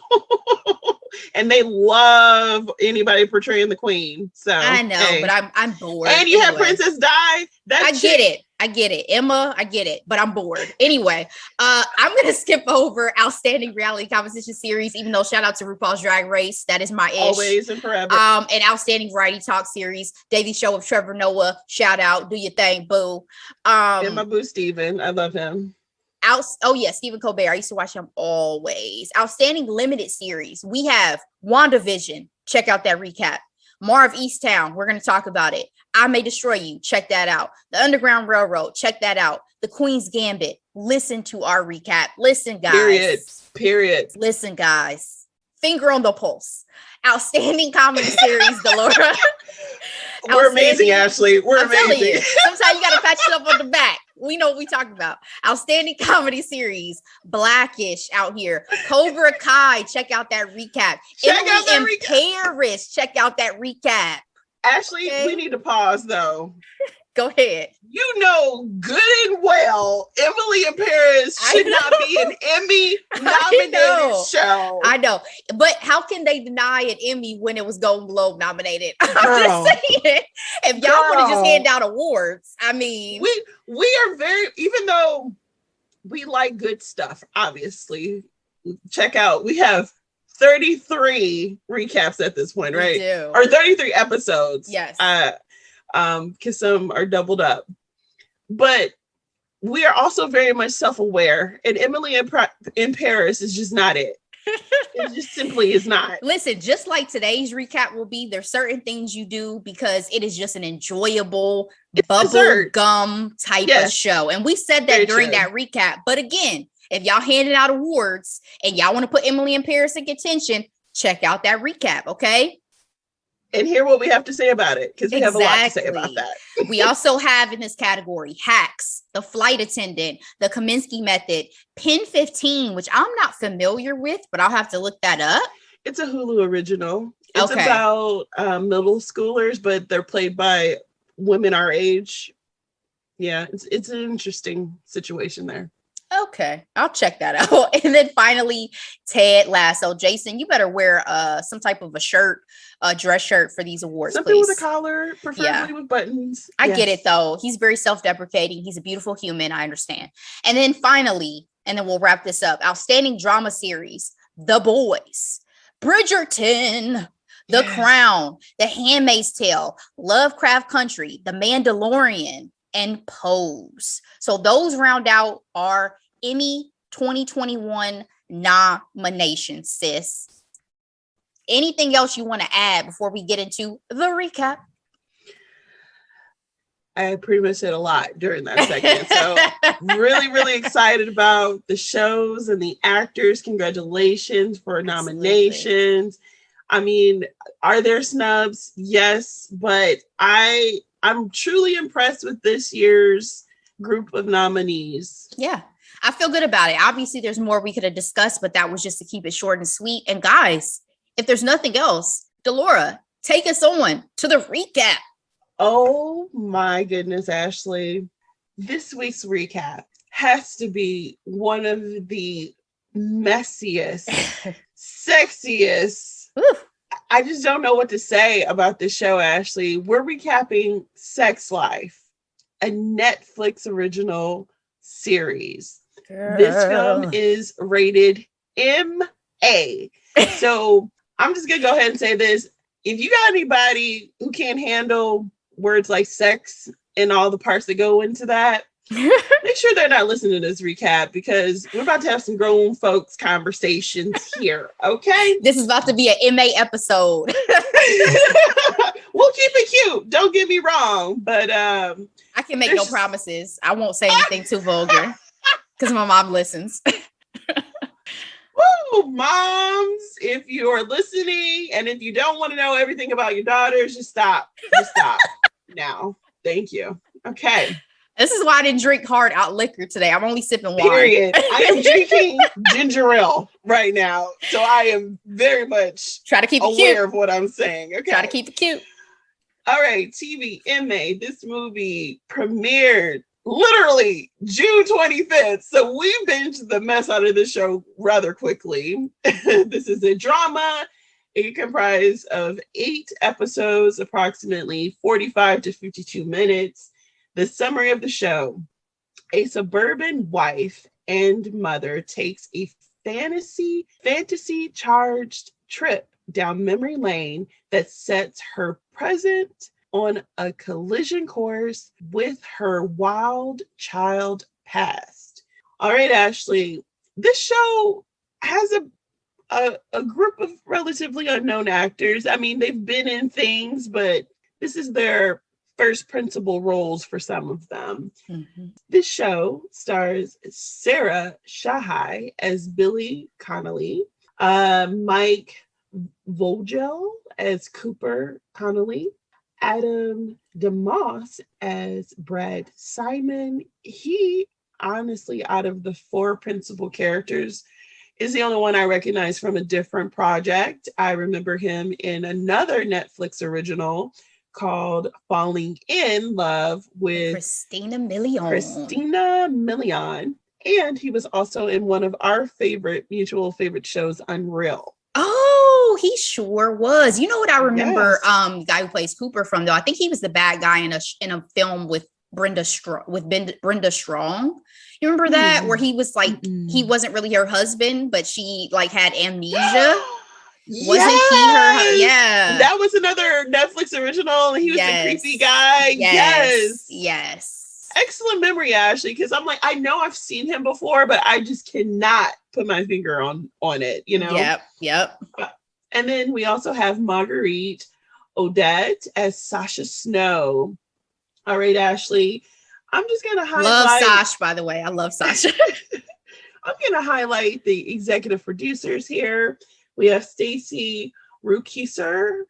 And they love anybody portraying the queen. So I know, but I'm bored. And you had Princess Di. I get it. Emma, I get it, but I'm bored. Anyway, I'm going to skip over outstanding reality competition series, even though shout out to RuPaul's Drag Race. That is my ish. Always and forever. An outstanding variety talk series, Daily Show with Trevor Noah. Shout out. Do your thing, boo. And my boo, Steven. I love him. Stephen Colbert. I used to watch him always. Outstanding limited series. We have WandaVision. Check out that recap. Mare of Eastown. We're going to talk about it. I May Destroy You. Check that out. The Underground Railroad. Check that out. The Queen's Gambit. Listen to our recap. Listen, guys. Period. Listen, guys. Finger on the pulse. Outstanding comedy series, Delora. We're amazing, Ashley. We're amazing. Telling you, sometimes you got to pat yourself on the back. We know what we talking about. Outstanding comedy series, Blackish out here. Cobra Kai, check out that recap. Emily in Paris, check out that recap. Ashley, we need to pause though. Go ahead. You know good and well Emily in Paris should not be an Emmy nominated show. I know. But how can they deny an Emmy when it was Golden Globe nominated? I'm Girl. just saying. If y'all want to just hand out awards, I mean. We are very, even though we like good stuff, obviously. Check out, we have 33 recaps at this point, right? We do. Or 33 episodes. Yes. Because some are doubled up. But we are also very much self-aware, and Emily in Paris is just not it. It just simply is not. Listen, just like today's recap will be, there's certain things you do because it is just an enjoyable bubble gum type of show. And we said that during that recap. But again, if y'all handed out awards and y'all want to put Emily in Paris in contention, check out that recap, okay? And hear what we have to say about it, because we have a lot to say about that. We also have in this category Hacks, The Flight Attendant, The Kaminsky Method, Pen 15, which I'm not familiar with, but I'll have to look that up. It's a Hulu original. It's about middle schoolers, but they're played by women our age. Yeah, it's an interesting situation there. Okay, I'll check that out. And then finally, Ted Lasso. Jason, you better wear some type of a shirt, a dress shirt for these awards, something please. With a collar, preferably with buttons. I get it though. He's very self-deprecating. He's a beautiful human. I understand. And then finally, and then we'll wrap this up. Outstanding drama series: The Boys, Bridgerton, The Crown, The Handmaid's Tale, Lovecraft Country, The Mandalorian, and Pose. So those round out our Emmy 2021 nominations, sis. Anything else you want to add before we get into the recap? I pretty much said a lot during that segment. So really, really excited about the shows and the actors. Congratulations for nominations. I mean, are there snubs? Yes, but I'm truly impressed with this year's group of nominees. Yeah, I feel good about it. Obviously, there's more we could have discussed, but that was just to keep it short and sweet. And guys, if there's nothing else, Delora, take us on to the recap. Oh my goodness, Ashley. This week's recap has to be one of the messiest, sexiest. I just don't know what to say about this show, Ashley. We're recapping Sex Life, a Netflix original series. Girl. This film is rated MA. So I'm just going to go ahead and say this. If you got anybody who can't handle words like sex and all the parts that go into that, make sure they're not listening to this recap, because we're about to have some grown folks conversations here, okay? This is about to be an MA episode. We'll keep it cute. Don't get me wrong, but I can make no promises. I won't say anything too vulgar because my mom listens. Woo, moms, if you're listening and if you don't want to know everything about your daughters, just stop. Just stop now. Thank you. Okay. This is why I didn't drink hard out liquor today. I'm only sipping wine. Period. I am drinking ginger ale right now. So I am very much try to keep it aware cute. Of what I'm saying. Okay. Try to keep it cute. All right. TV MA. This movie premiered literally June 25th. So we binged the mess out of this show rather quickly. This is a drama. It comprised of 8 episodes, approximately 45 to 52 minutes. The summary of the show: a suburban wife and mother takes a fantasy charged trip down memory lane that sets her present on a collision course with her wild child past. All right, Ashley, this show has a group of relatively unknown actors. I mean, they've been in things, but this is their first principal roles for some of them. Mm-hmm. This show stars Sarah Shahai as Billy Connolly, Mike Vogel as Cooper Connolly, Adam DeMoss as Brad Simon. He, honestly, out of the 4 principal characters, is the only one I recognize from a different project. I remember him in another Netflix original called Falling in Love with Christina Milian. And he was also in one of our mutual favorite shows, Unreal. Oh, he sure was. You know what I remember? Yes. Guy who plays Cooper from, though. I think he was the bad guy in a film with Brenda Strong. You remember that, where he was like, he wasn't really her husband, but she like had amnesia. Wasn't he her? Yeah, that was another Netflix original. He was the creepy guy. Yes. Excellent memory, Ashley, because I'm like, I know I've seen him before, but I just cannot put my finger on it, you know? Yep. And then we also have Marguerite Odette as Sasha Snow. All right, Ashley, I'm just going to highlight. Love Sasha, by the way. I love Sasha. I'm going to highlight the executive producers here. We have Stacey Rukiser.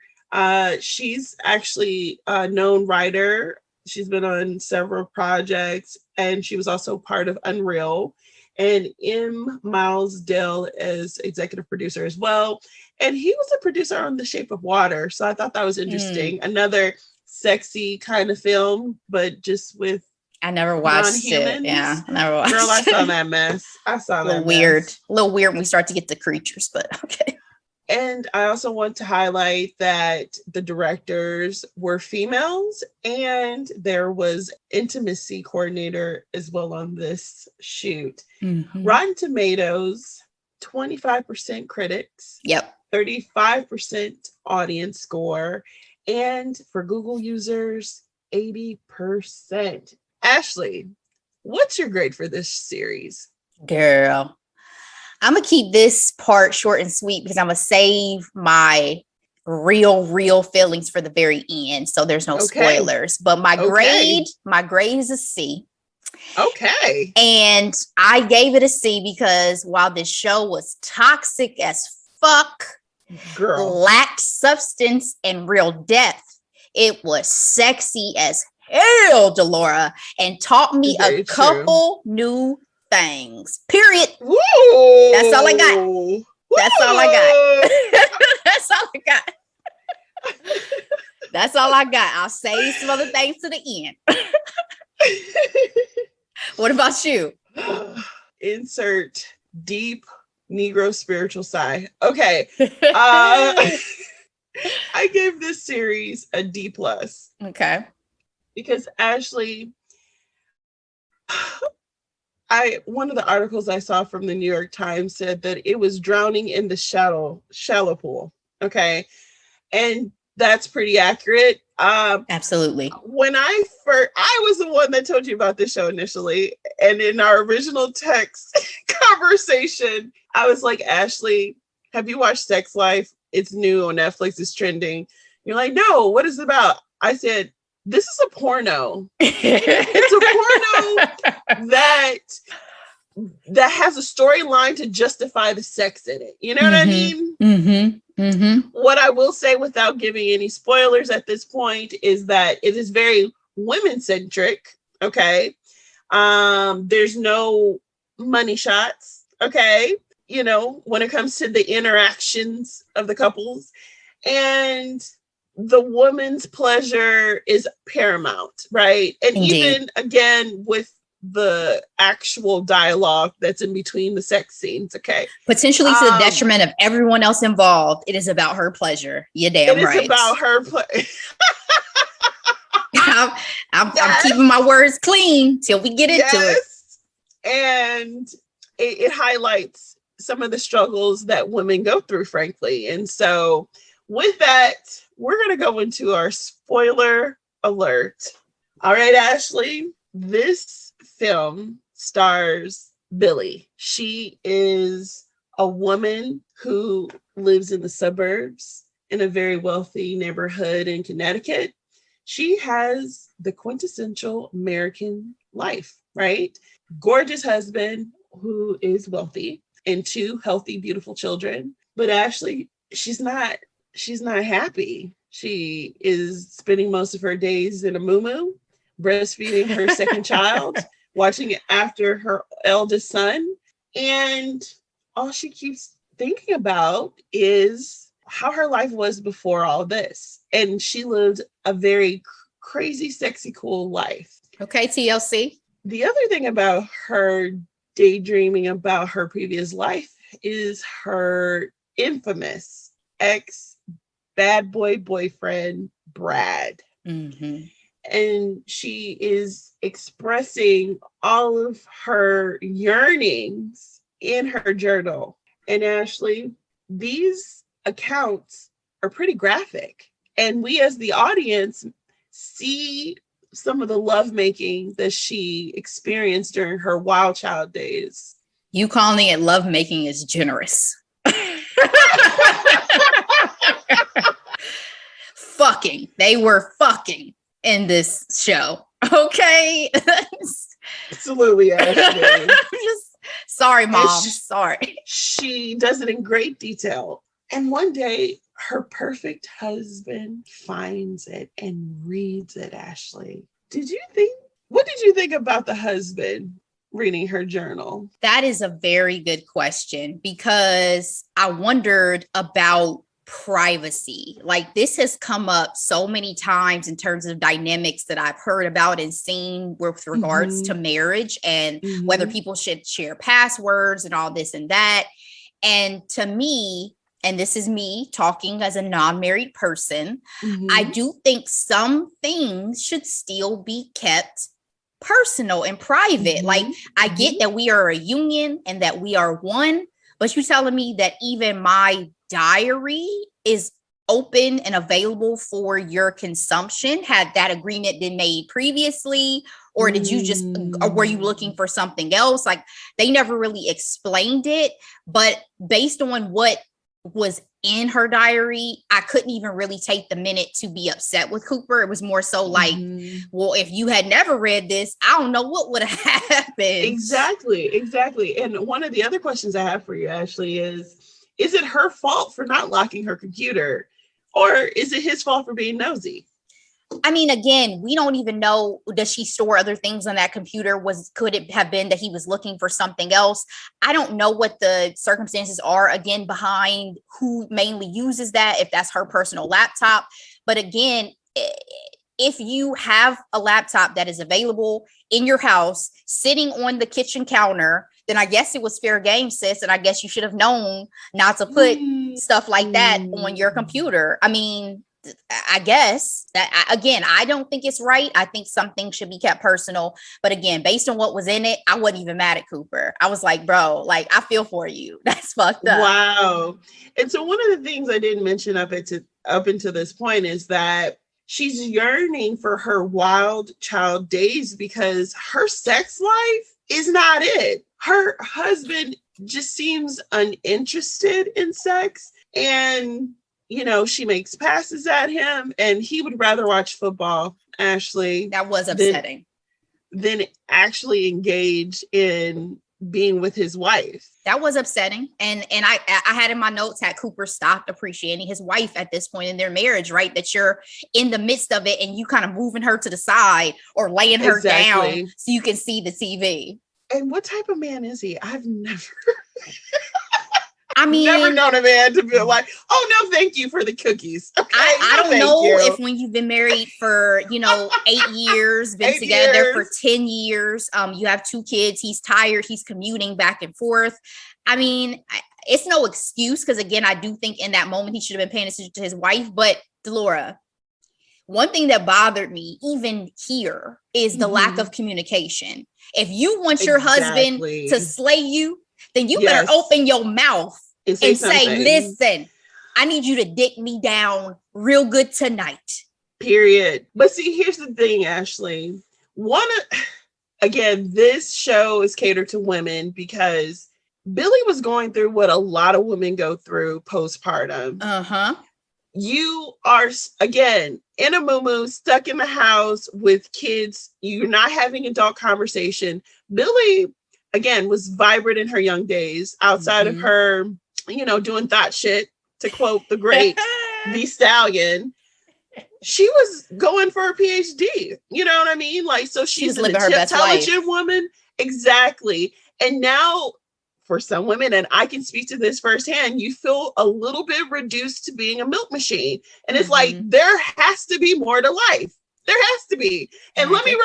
She's actually a known writer. She's been on several projects, and she was also part of Unreal. And M. Miles Dell as executive producer as well. And he was a producer on The Shape of Water. So I thought that was interesting. Another sexy kind of film, but just with I never watched it. Yeah, I never watched it. Girl, I saw that mess. A little weird when we start to get to creatures, but okay. And I also want to highlight that the directors were females, and there was intimacy coordinator as well on this shoot. Rotten Tomatoes, 25% critics. Yep. 35% audience score. And for Google users, 80%. Ashley, what's your grade for this series? Girl, I'm going to keep this part short and sweet because I'm going to save my real feelings for the very end. So there's no spoilers, but my grade is a C. Okay. And I gave it a C because while this show was toxic as fuck, lacked substance and real depth, it was sexy as hell, Delora, and taught me a couple new things. Period. Woo! That's all I got. That's all I got. That's all I got. That's all I got. I'll say some other things to the end. What about you? Insert deep Negro spiritual sigh. Okay. I gave this series a D+. Okay. Because Ashley, one of the articles I saw from the New York Times said that it was drowning in the shallow pool. Okay. And that's pretty accurate. Absolutely. When I was the one that told you about this show initially. And in our original text conversation, I was like, Ashley, have you watched Sex Life? It's new on Netflix. It's trending. You're like, no, what is it about? I said, this is a porno. It's a porno that has a storyline to justify the sex in it. You know what I mean? What I will say without giving any spoilers at this point is that it is very women-centric. Okay. There's no money shots. Okay. You know, when it comes to the interactions of the couples, and the woman's pleasure is paramount, right? And even again with the actual dialogue that's in between the sex scenes, okay? Potentially to the detriment of everyone else involved. It is about her pleasure. You're damn right. It is about her pleasure. I'm keeping my words clean till we get into it. And it highlights some of the struggles that women go through, frankly. And so with that, we're going to go into our spoiler alert. All right, Ashley, this film stars Billy. She is a woman who lives in the suburbs in a very wealthy neighborhood in Connecticut. She has the quintessential American life, right? Gorgeous husband who is wealthy and 2 healthy, beautiful children. But Ashley, she's not happy. She is spending most of her days in a muumuu, breastfeeding her second child, watching it after her eldest son. And all she keeps thinking about is how her life was before all this. And she lived a very crazy, sexy, cool life. Okay, TLC. The other thing about her daydreaming about her previous life is her infamous ex bad boy boyfriend, Brad. Mm-hmm. And she is expressing all of her yearnings in her journal. And Ashley, these accounts are pretty graphic. And we as the audience see some of the lovemaking that she experienced during her wild child days. You calling it lovemaking is generous. Fucking. They were fucking in this show. Okay. Absolutely, Ashley. Sorry, Mom. Sorry. She does it in great detail. And one day, her perfect husband finds it and reads it, Ashley. What did you think about the husband reading her journal? That is a very good question, because I wondered about privacy. Like, this has come up so many times in terms of dynamics that I've heard about and seen with regards to marriage and whether people should share passwords and all this and that. And to me, and this is me talking as a non-married person, I do think some things should still be kept personal and private. Like, I get that we are a union and that we are one, but you telling me that even my diary is open and available for your consumption? Had that agreement been made previously, or did you just, or were you looking for something else? Like, they never really explained it, but based on what was in her diary, I couldn't even really take the minute to be upset with Cooper. It was more so like, well, if you had never read this, I don't know what would have happened. Exactly. And one of the other questions I have for you, Ashley, is it her fault for not locking her computer, or is it his fault for being nosy? I mean, again, we don't even know, does she store other things on that computer? Could it have been that he was looking for something else? I don't know what the circumstances are, again, behind who mainly uses that, if that's her personal laptop. But again, if you have a laptop that is available in your house, sitting on the kitchen counter, then I guess it was fair game, sis. And I guess you should have known not to put stuff like that on your computer. I mean, I guess that, again, I don't think it's right. I think something should be kept personal. But again, based on what was in it, I wasn't even mad at Cooper. I was like, bro, like, I feel for you. That's fucked up. Wow. And so one of the things I didn't mention up until this point is that she's yearning for her wild child days because her sex life is not it. Her husband just seems uninterested in sex, and she makes passes at him, and he would rather watch football, Ashley. That was upsetting. Than actually engage in being with his wife. That was upsetting. And I had in my notes that Cooper stopped appreciating his wife at this point in their marriage, right? That you're in the midst of it and you kind of moving her to the side or laying her down so you can see the TV. And what type of man is he? I've never... I mean, never known a man to be like, oh, no, thank you for the cookies. Okay, I don't know if when you've been married for, 8 years, been together for 10 years, you have 2 kids, he's tired, he's commuting back and forth. I mean, it's no excuse, because again, I do think in that moment he should have been paying attention to his wife. But Delora, one thing that bothered me even here is the lack of communication. If you want your husband to slay you, then you better open your mouth and say, listen, I need you to dick me down real good tonight. Period. But see, here's the thing, Ashley. Again, this show is catered to women because Billy was going through what a lot of women go through postpartum. You are, again, in a muumuu, stuck in the house with kids. You're not having adult conversation. Billy, again, was vibrant in her young days outside of her, doing thought shit, to quote the great The Stallion. She was going for a PhD. You know what I mean? Like, so she's an intelligent woman. Exactly. And now for some women, and I can speak to this firsthand, you feel a little bit reduced to being a milk machine. And it's like, there has to be more to life. There has to be. And let me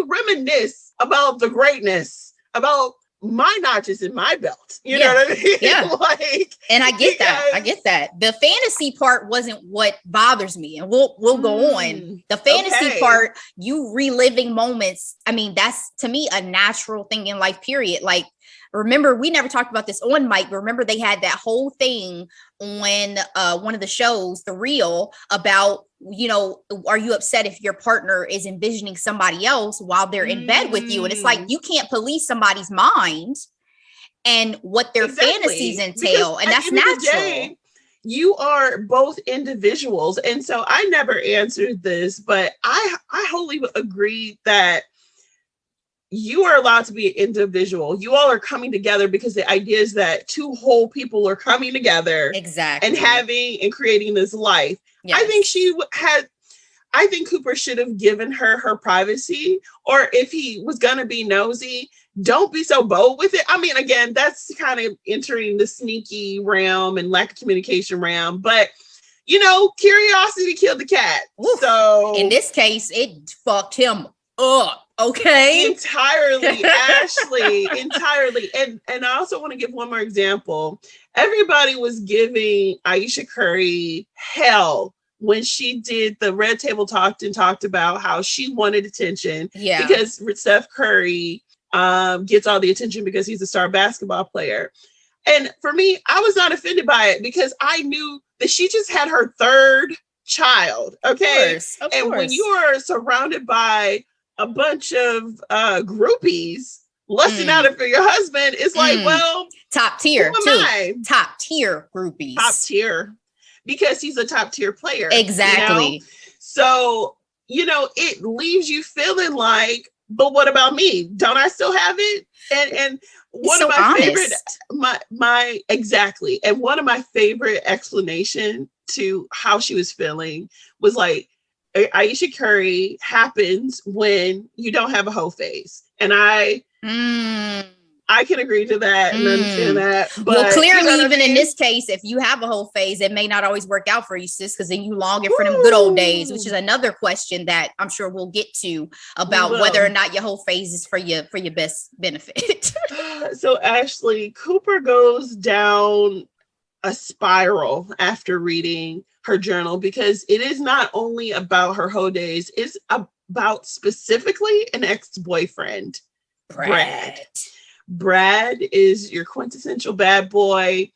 reminisce about the greatness, about my notches in my belt. You know what I mean? Yeah. Like, and I get that. I get that. The fantasy part wasn't what bothers me. And we'll go on. The fantasy part, you reliving moments. I mean, that's to me a natural thing in life, period. Like, remember, we never talked about this on mic, but remember they had that whole thing on one of the shows, The Real, about, you know, are you upset if your partner is envisioning somebody else while they're in bed with you? And it's like, you can't police somebody's mind and what their fantasies entail. And that's natural. You are both individuals. And so I never answered this, but I wholly agree that you are allowed to be an individual. You all are coming together because the idea is that two whole people are coming together and having and creating this life. Yes. I think Cooper should have given her privacy, or if he was going to be nosy, don't be so bold with it. I mean, again, that's kind of entering the sneaky realm and lack of communication realm, but you know, curiosity killed the cat. Oof. So in this case, it fucked him up. Okay. Entirely, Ashley, entirely. And I also want to give one more example. Everybody was giving Ayesha Curry hell when she did the Red Table Talk and talked about how she wanted attention. Yeah. Because Steph Curry gets all the attention because he's a star basketball player. And for me, I was not offended by it because I knew that she just had her third child. Okay. Of course. When you are surrounded by a bunch of groupies lusting out for your husband, it's like, well, top tier too. Top tier groupies. Top tier. Because he's a top tier player. Exactly. You know? So, you know, it leaves you feeling like, but what about me? Don't I still have it? And one of my favorite, my exactly. And one of my favorite explanation to how she was feeling was like, Ayesha Curry happens when you don't have a whole face. And I can agree to that and understand that. But, well, clearly, you know even in this case, if you have a whole phase, it may not always work out for you, sis, because then you longing for them good old days, which is another question that I'm sure we'll get to about whether or not your whole phase is for your best benefit. So Ashley, Cooper goes down a spiral after reading her journal because it is not only about her whole days, it's about specifically an ex-boyfriend, Brad is your quintessential bad boy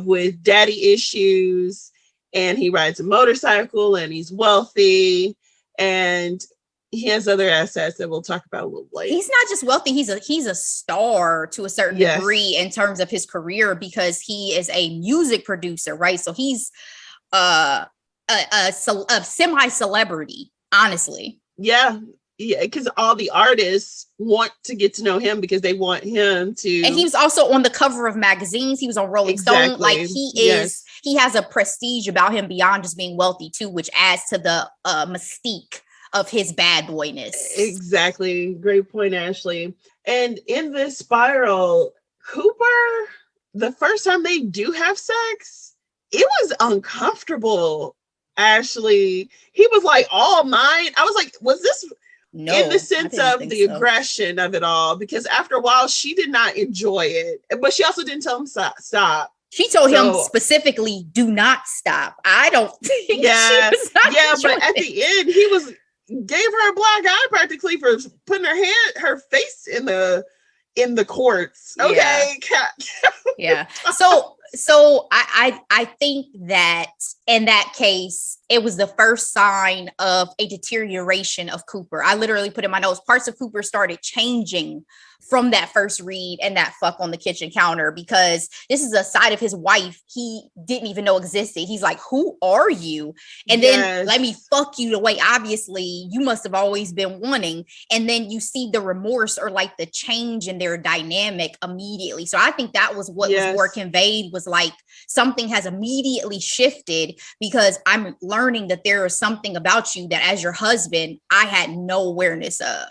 with daddy issues, and he rides a motorcycle and he's wealthy and he has other assets that we'll talk about a little later. He's not just wealthy, he's a star to a certain degree in terms of his career because he is a music producer, right? So he's a semi-celebrity, honestly. Yeah, because all the artists want to get to know him because they want him to. And he was also on the cover of magazines. He was on Rolling Stone. Like he has a prestige about him beyond just being wealthy too, which adds to the mystique of his bad boyness. Exactly. Great point, Ashley. And in this spiral, Cooper, the first time they do have sex, it was uncomfortable. Ashley, he was like all mine. I was like, was this in the sense of the aggression of it all? Because after a while, she did not enjoy it, but she also didn't tell him stop. She told him specifically, do not stop. I don't think she was not but at the end, he gave her a black eye practically for putting her face in the courts. Okay. Yeah. So I think that in that case, it was the first sign of a deterioration of Cooper. I literally put in my notes, parts of Cooper started changing from that first read and that fuck on the kitchen counter, because this is a side of his wife he didn't even know existed. He's like, who are you? And then let me fuck you the way obviously you must have always been wanting. And then you see the remorse or like the change in their dynamic immediately. So I think that was what was more conveyed, was like something has immediately shifted because I'm learning that there is something about you that as your husband, I had no awareness of.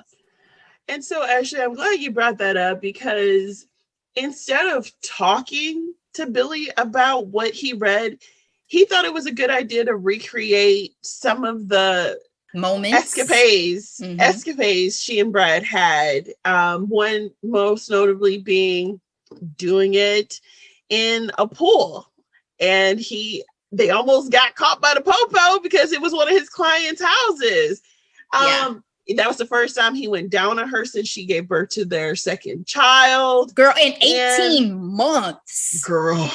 And so, Ashley, I'm glad you brought that up because instead of talking to Billy about what he read, he thought it was a good idea to recreate some of the moments, escapades she and Brad had. One most notably being doing it in a pool, and they almost got caught by the popo because it was one of his clients' houses. That was the first time he went down on her since she gave birth to their second child. Girl, in 18 months. Girl.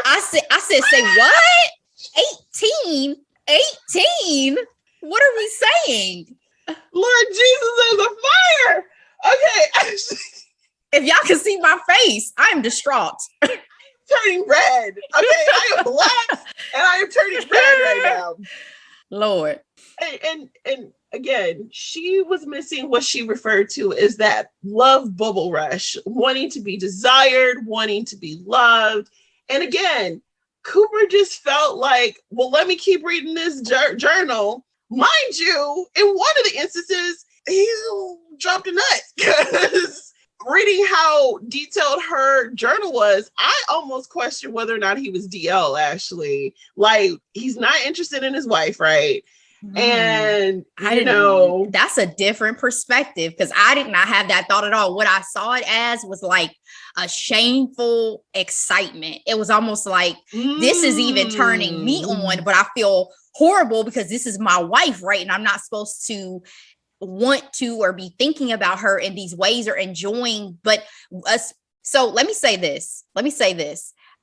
I said, say what? 18? What are we saying? Lord Jesus is a fire. Okay. If y'all can see my face, I am distraught. Turning red. Okay, I am black and I am turning red right now. Lord. And again, she was missing what she referred to as that love bubble rush, wanting to be desired, wanting to be loved. And again, Cooper just felt like, well, let me keep reading this journal. Mind you, in one of the instances, he dropped a nut because reading how detailed her journal was, I almost questioned whether or not he was DL, actually. Like, he's not interested in his wife, right? And I didn't know that's a different perspective because I did not have that thought at all. What I saw it as was like a shameful excitement. It was almost like this is even turning me on, but I feel horrible because this is my wife, right? And I'm not supposed to want to or be thinking about her in these ways or enjoying. But us. So let me say this.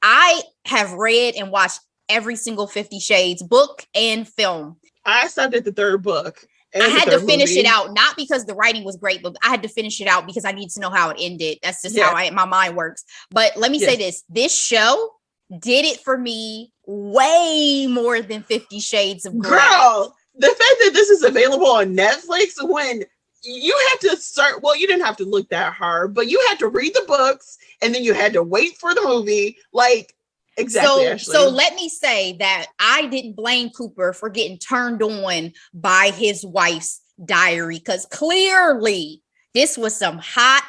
I have read and watched every single 50 Shades book and film. I stopped at the third book. I had to finish it out, not because the writing was great, but I had to finish it out because I need to know how it ended. That's just how my mind works. But let me say this show did it for me way more than 50 Shades of Grey. Girl, the fact that this is available on Netflix when you had to start, well, you didn't have to look that hard, but you had to read the books and then you had to wait for the movie. Like, exactly. So let me say that I didn't blame Cooper for getting turned on by his wife's diary because clearly this was some hot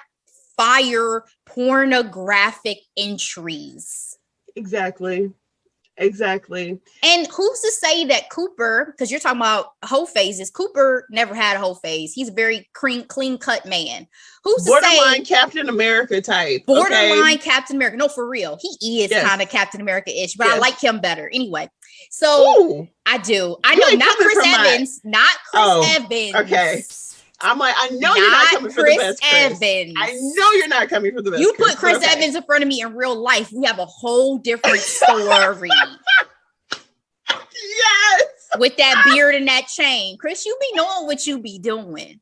fire pornographic entries. Exactly. And who's to say that Cooper, because you're talking about whole phases, Cooper never had a whole phase. He's a very clean cut man. Who's borderline Captain America type. Borderline Captain America. No, for real. He is kind of Captain America-ish, but I like him better. Anyway, so I do. I know, not Chris Evans. Not Chris Evans. Okay. I'm like, I know you're not coming for the best Chris. Evans. I know you're not coming for the best. You put Chris Evans in front of me in real life, we have a whole different story. Yes. With that beard and that chain. Chris, you be knowing what you be doing.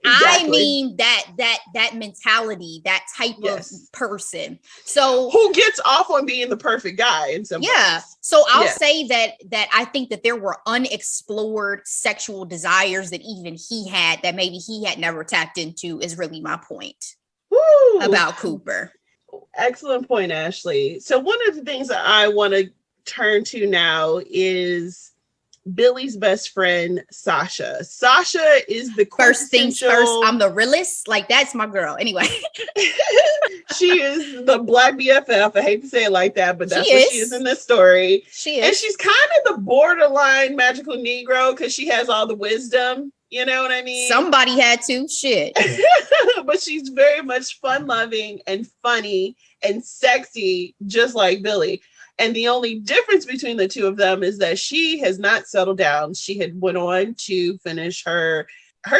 Exactly. I mean that mentality, that type of person. So who gets off on being the perfect guy in some ways. So I'll say that I think that there were unexplored sexual desires that even he had that maybe he had never tapped into is really my point about Cooper. Excellent point, Ashley. So one of the things that I want to turn to now is Billy's best friend, Sasha. Sasha is the first things first. I'm the realist. Like, that's my girl. Anyway, she is the black BFF. I hate to say it like that, but that's what she is in this story. She is. And she's kind of the borderline magical Negro because she has all the wisdom. You know what I mean? Somebody had to. Shit. But she's very much fun-loving and funny and sexy, just like Billy. And the only difference between the two of them is that she has not settled down. She had went on to finish her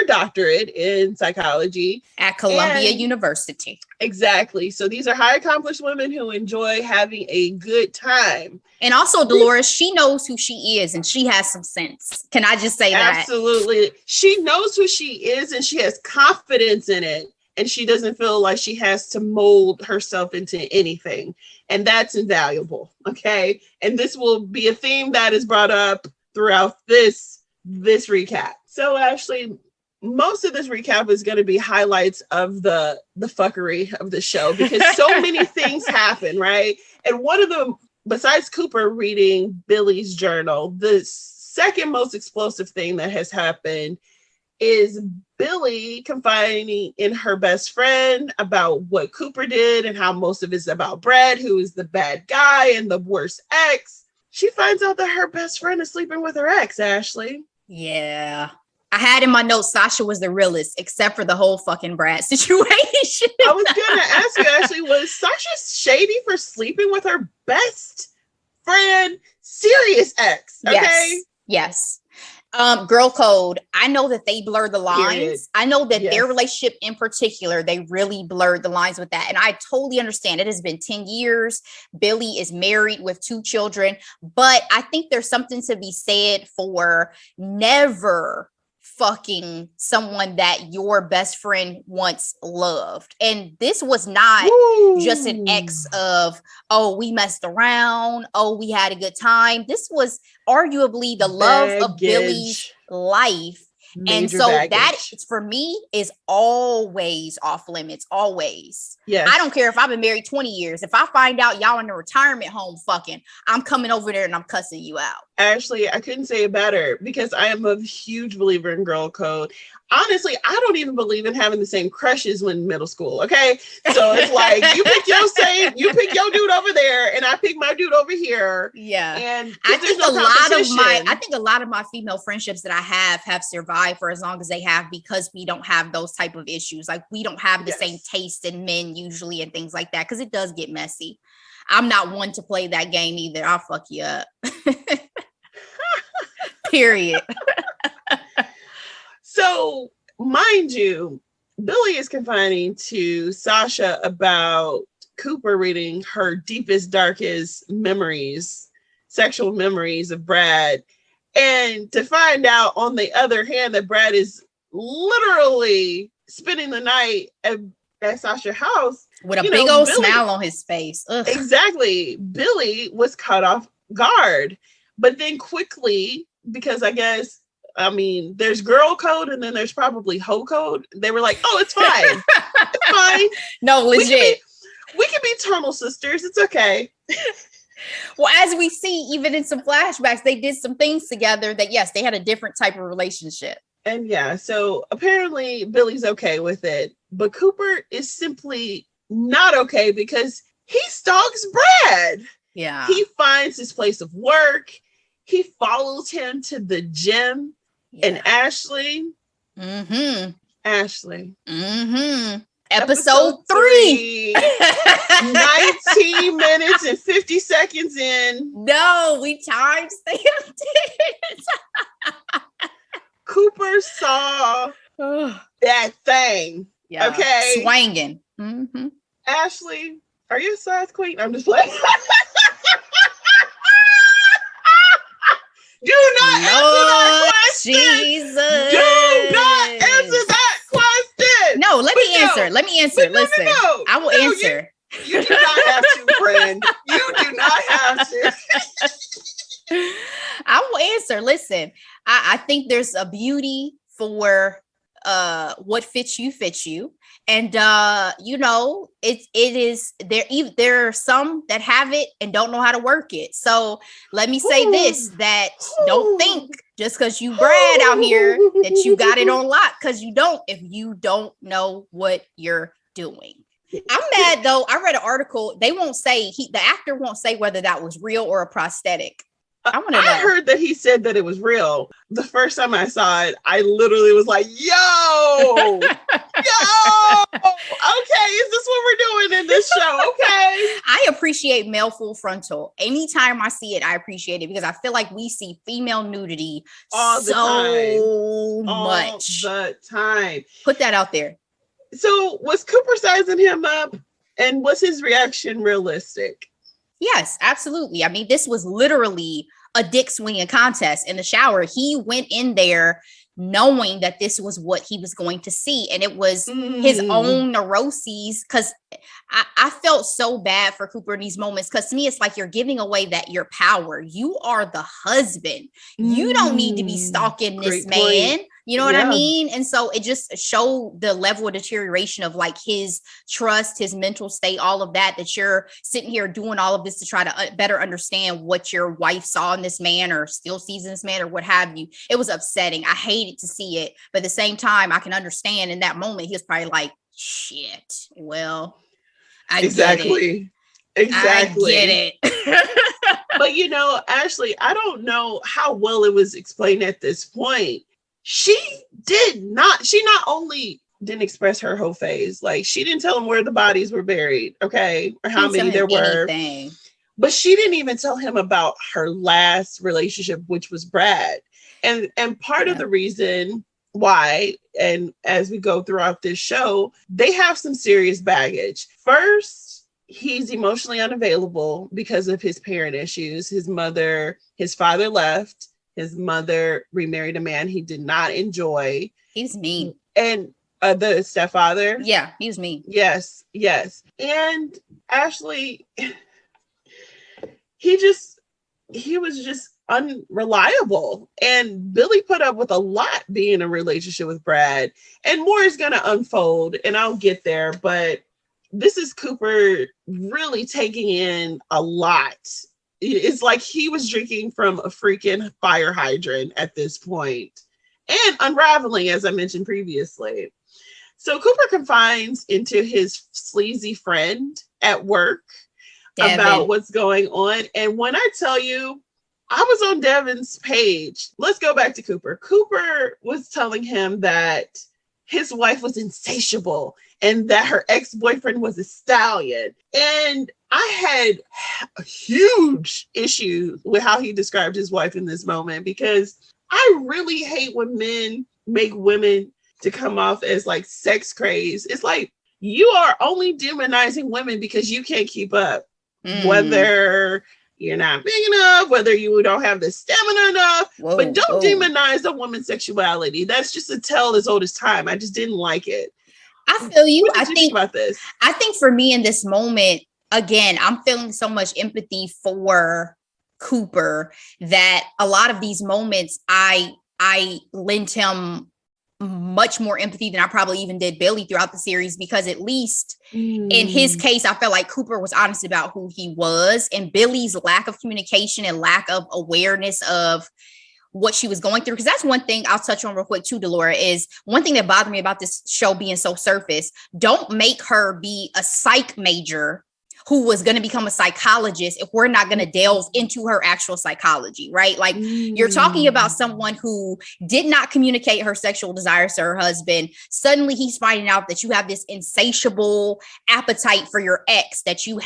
doctorate in psychology at Columbia University. Exactly. So these are high accomplished women who enjoy having a good time. And also, Dolores, she knows who she is and she has some sense. Can I just say that? Absolutely. She knows who she is and she has confidence in it. And she doesn't feel like she has to mold herself into anything. And that's invaluable. Okay. And this will be a theme that is brought up throughout this recap. So Ashley, most of this recap is going to be highlights of the fuckery of the show because so many things happen, right? And one of them, besides Cooper reading Billy's journal, the second most explosive thing that has happened is Billy confiding in her best friend about what Cooper did and how most of it's about Brad, who is the bad guy and the worst ex. She finds out that her best friend is sleeping with her ex, Ashley. Yeah. I had in my notes, Sasha was the realest, except for the whole fucking Brad situation. I was going to ask you, Ashley, was Sasha shady for sleeping with her best friend, serious ex? Okay. Yes. Girl code. I know that they blur the lines. Period. I know that their relationship in particular, they really blurred the lines with that. And I totally understand. It has been 10 years. Billy is married with 2 children. But I think there's something to be said for never fucking someone that your best friend once loved. And this was not just an ex of, oh, we messed around, oh, we had a good time. This was arguably the love of Billy's life. And so that for me is always off limits, always. Yes. I don't care if I've been married 20 years. If I find out y'all in a retirement home fucking, I'm coming over there and I'm cussing you out. Ashley, I couldn't say it better because I am a huge believer in girl code. Honestly, I don't even believe in having the same crushes when middle school. Okay. So it's like you pick your dude over there and I pick my dude over here. Yeah. And I think a lot of my female friendships that I have survived for as long as they have because we don't have those type of issues. Like we don't have the same taste in men usually and things like that. Cause it does get messy. I'm not one to play that game either. I'll fuck you up. Period. So, mind you, Billy is confiding to Sasha about Cooper reading her deepest, darkest memories, sexual memories of Brad. And to find out, on the other hand, that Brad is literally spending the night at Sasha's house. With a big old smile on his face. Ugh. Exactly. Billy was caught off guard. But then quickly, because there's girl code and then there's probably hoe code. They were like, oh, it's fine. It's fine. No, legit. We can be tonal sisters. It's okay. Well, as we see, even in some flashbacks, they did some things together that, yes, they had a different type of relationship. And so apparently Billy's okay with it. But Cooper is simply not okay because he stalks Brad. Yeah. He finds his place of work. He follows him to the gym. Yeah. And Ashley. Mm-hmm. Ashley. Mm-hmm. Episode 3. 19 minutes and 50 seconds in. No, we time stamped it. Cooper saw that thing. Yeah. Okay. Swanging. Mm-hmm. Ashley, are you a size queen? I'm just playing. Do not answer that question. Jesus. Do not answer that question. No, let me answer. Listen, no. I will answer. You do not have to, friend. You do not have to. I will answer. Listen, I think there's a beauty for what fits you. And it is there are some that have it and don't know how to work it. So let me say this, that don't think just because you Brad out here that you got it on lock, because you don't if you don't know what you're doing. I'm mad though. I read an article. They won't say the actor won't say whether that was real or a prosthetic. I want to know. I heard that he said that it was real. The first time I saw it, I literally was like, yo, okay, is this what we're doing in this show? Okay. I appreciate male full frontal. Anytime I see it, I appreciate it because I feel like we see female nudity all the time. Put that out there. So was Cooper sizing him up, and was his reaction realistic? Yes, absolutely. I mean, this was literally a dick swinging contest in the shower. He went in there knowing that this was what he was going to see. And it was his own neuroses. Because I felt so bad for Cooper in these moments. Because to me, it's like you're giving away that your power. You are the husband. You don't need to be stalking this man. You know what I mean? And so it just showed the level of deterioration of like his trust, his mental state, all of that, that you're sitting here doing all of this to try to better understand what your wife saw in this man or still sees in this man or what have you. It was upsetting. I hated to see it. But at the same time, I can understand in that moment, he was probably like, shit, well, I get it. Exactly. I get it. But you know, Ashley, I don't know how well it was explained at this point. She not only didn't express her whole phase, like she didn't tell him where the bodies were buried, okay, or how many there were. Anything. But she didn't even tell him about her last relationship, which was Brad. And part of the reason why, and as we go throughout this show, they have some serious baggage. First, he's emotionally unavailable because of his parent issues. His father left. His mother remarried a man he did not enjoy. He's mean. And the stepfather. Yeah, he was mean. Yes. And Ashley, he was just unreliable. And Billy put up with a lot being in a relationship with Brad. And more is going to unfold, and I'll get there. But this is Cooper really taking in a lot. It's like he was drinking from a freaking fire hydrant at this point and unraveling, as I mentioned previously. So Cooper confides into his sleazy friend at work about what's going on. And when I tell you, I was on Devin's page. Let's go back to Cooper. Cooper was telling him that his wife was insatiable and that her ex-boyfriend was a stallion. And I had a huge issue with how he described his wife in this moment, because I really hate when men make women to come off as like sex crazed. It's like you are only demonizing women because you can't keep up. Whether you're not big enough, whether you don't have the stamina enough, but don't demonize a woman's sexuality. That's just a tale as old as time. I just didn't like it. I feel you. What did you think about this? I think for me in this moment, again, I'm feeling so much empathy for Cooper that a lot of these moments I lent him much more empathy than I probably even did Billy throughout the series, because at least in his case, I felt like Cooper was honest about who he was, and Billy's lack of communication and lack of awareness of what she was going through. Because that's one thing I'll touch on real quick too, Delora, is one thing that bothered me about this show being so surface. Don't make her be a psych major who was going to become a psychologist if we're not going to delve into her actual psychology, right? Like you're talking about someone who did not communicate her sexual desires to her husband. Suddenly he's finding out that you have this insatiable appetite for your ex that you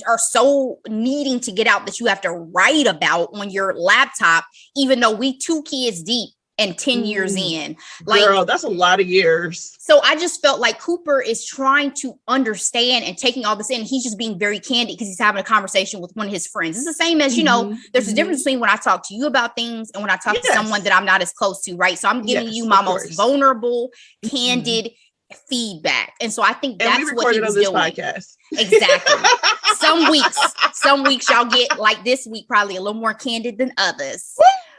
are so needing to get out that you have to write about on your laptop, even though we 2 kids deep and 10 years in. Like, girl, that's a lot of years. So I just felt like Cooper is trying to understand and taking all this in. He's just being very candid because he's having a conversation with one of his friends. It's the same as, you know, there's a difference between when I talk to you about things and when I talk to someone that I'm not as close to, right? So I'm giving you my most vulnerable, candid feedback. And so I think that's what he was doing. Podcast. Exactly. Some weeks y'all get, like this week, probably a little more candid than others.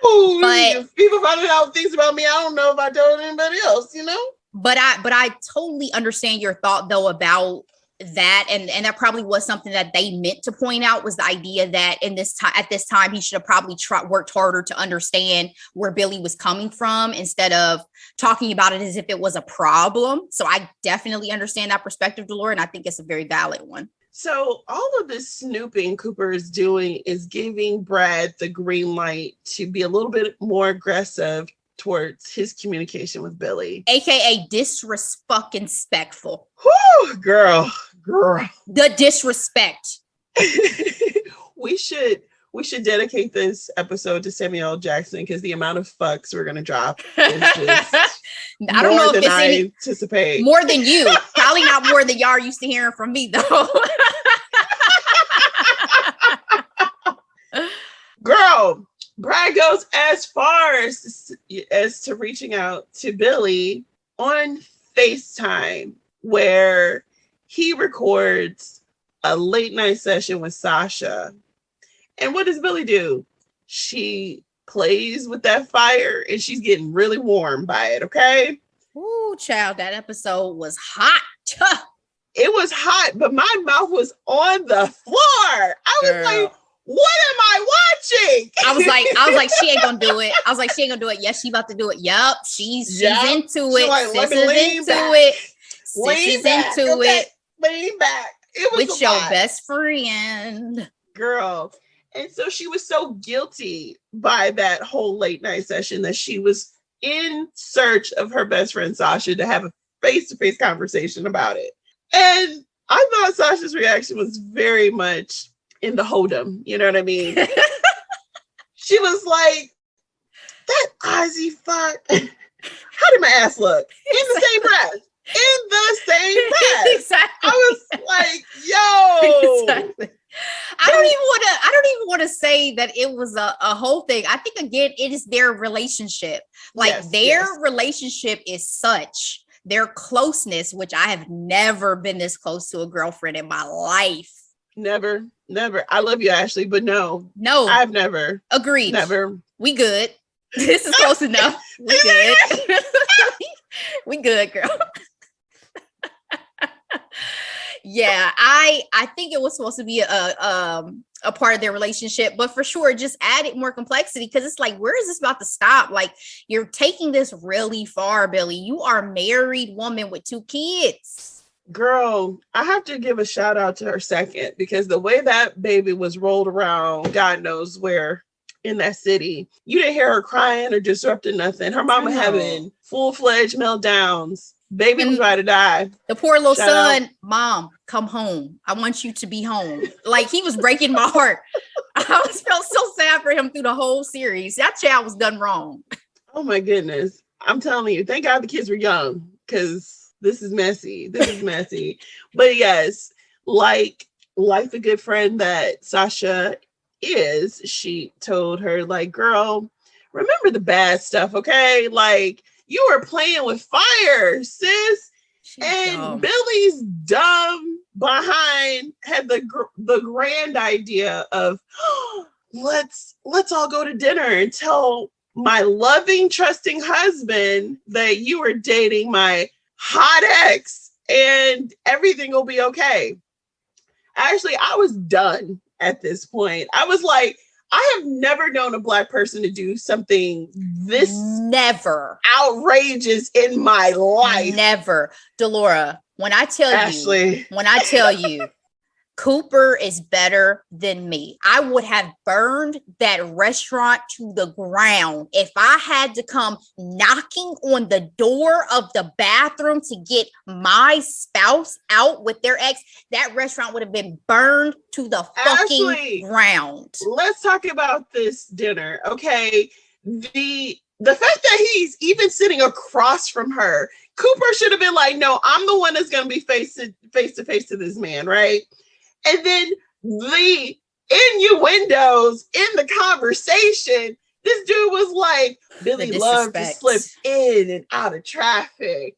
Ooh, but people finding out things about me, I don't know if I told anybody else, you know? But I totally understand your thought though about that, and that probably was something that they meant to point out, was the idea that at this time he should have probably worked harder to understand where Billy was coming from instead of talking about it as if it was a problem. So I definitely understand that perspective, Delora, and I think it's a very valid one. So all of this snooping Cooper is doing is giving Brad the green light to be a little bit more aggressive towards his communication with Billy. AKA disrespectful. Whew, girl. The disrespect. We should dedicate this episode to Samuel L. Jackson, because the amount of fucks we're gonna drop is just I don't know if it's anticipate. More than you. Probably not more than y'all used to hearing from me though. Girl, Brad goes as far as to reaching out to Billy on FaceTime, where he records a late night session with Sasha. And what does Billy do? She plays with that fire and she's getting really warm by it, okay? Ooh, child, that episode was hot. It was hot, but my mouth was on the floor. I was like, what am I watching? I was like, she ain't gonna do it. I was like, she ain't gonna do it. Yes, she about to do it. Yep, she's into it. Like, Sis is into it. Sis is into it. Lean back. It was with your best friend. Girl. And so she was so guilty by that whole late night session that she was in search of her best friend Sasha to have a face-to-face conversation about it. And I thought Sasha's reaction was very much in the hold'em. You know what I mean? She was like, that Ozzy fuck. How did my ass look? In the same breath. In the same breath. Exactly. I was like, yo. Exactly. I don't even want to say that it was a whole thing. I think again, it is their relationship. Like their relationship is such, their closeness, which I have never been this close to a girlfriend in my life. Never. I love you, Ashley, but no, I've never. Agreed. Never. We good. This is close enough. We good. We good, girl. Yeah, I think it was supposed to be a part of their relationship, but for sure, it just added more complexity because it's like, where is this about to stop? Like, you're taking this really far, Billy. You are a married woman with 2 kids. Girl, I have to give a shout out to her second because the way that baby was rolled around, God knows where in that city, you didn't hear her crying or disrupting nothing. Her mama having full-fledged meltdowns. Baby was about to die. The poor little son, Mom, come home. I want you to be home. Like, he was breaking my heart. I felt so sad for him through the whole series. That child was done wrong. Oh my goodness. I'm telling you, thank God the kids were young because this is messy. But yes, like the good friend that Sasha is, she told her, like, girl, remember the bad stuff, okay? Like, you were playing with fire, sis. And dumb. Billy's dumb behind had the grand idea of, let's all go to dinner and tell my loving, trusting husband that you were dating my hot ex and everything will be okay. Actually, I was done at this point. I was like, I have never known a Black person to do something this outrageous in my life. Never. Delora, when I tell you, Cooper is better than me. I would have burned that restaurant to the ground if I had to come knocking on the door of the bathroom to get my spouse out with their ex. That restaurant would have been burned to the fucking ground. Let's talk about this dinner, okay? The fact that he's even sitting across from her, Cooper should have been like, no, I'm the one that's going to be face to face to this man, right? And then the innuendos in the conversation, this dude was like, Billy loved to slip in and out of traffic.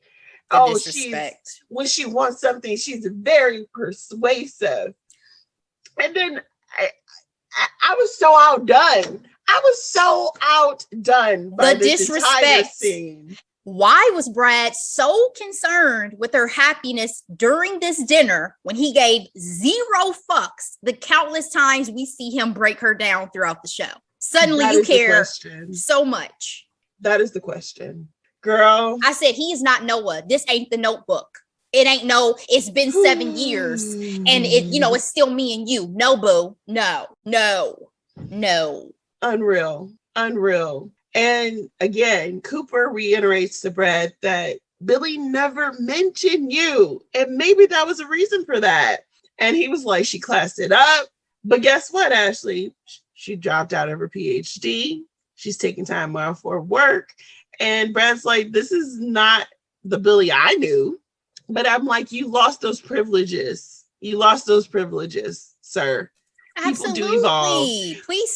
When she wants something, she's very persuasive. And then I was so outdone. By the disrespect. Scene. Why was Brad so concerned with her happiness during this dinner when he gave 0 fucks the countless times we see him break her down throughout the show? Suddenly you care so much. That is the question. Girl. I said, he is not Noah. This ain't the Notebook. It ain't it's been 7 years and it's still me and you. No, boo. No. Unreal. And again, Cooper reiterates to Brad that Billy never mentioned you. And maybe that was a reason for that. And he was like, she classed it up. But guess what, Ashley? She dropped out of her PhD. She's taking time off for work. And Brad's like, this is not the Billy I knew. But I'm like, you lost those privileges. Sir. Absolutely. People do evolve. Please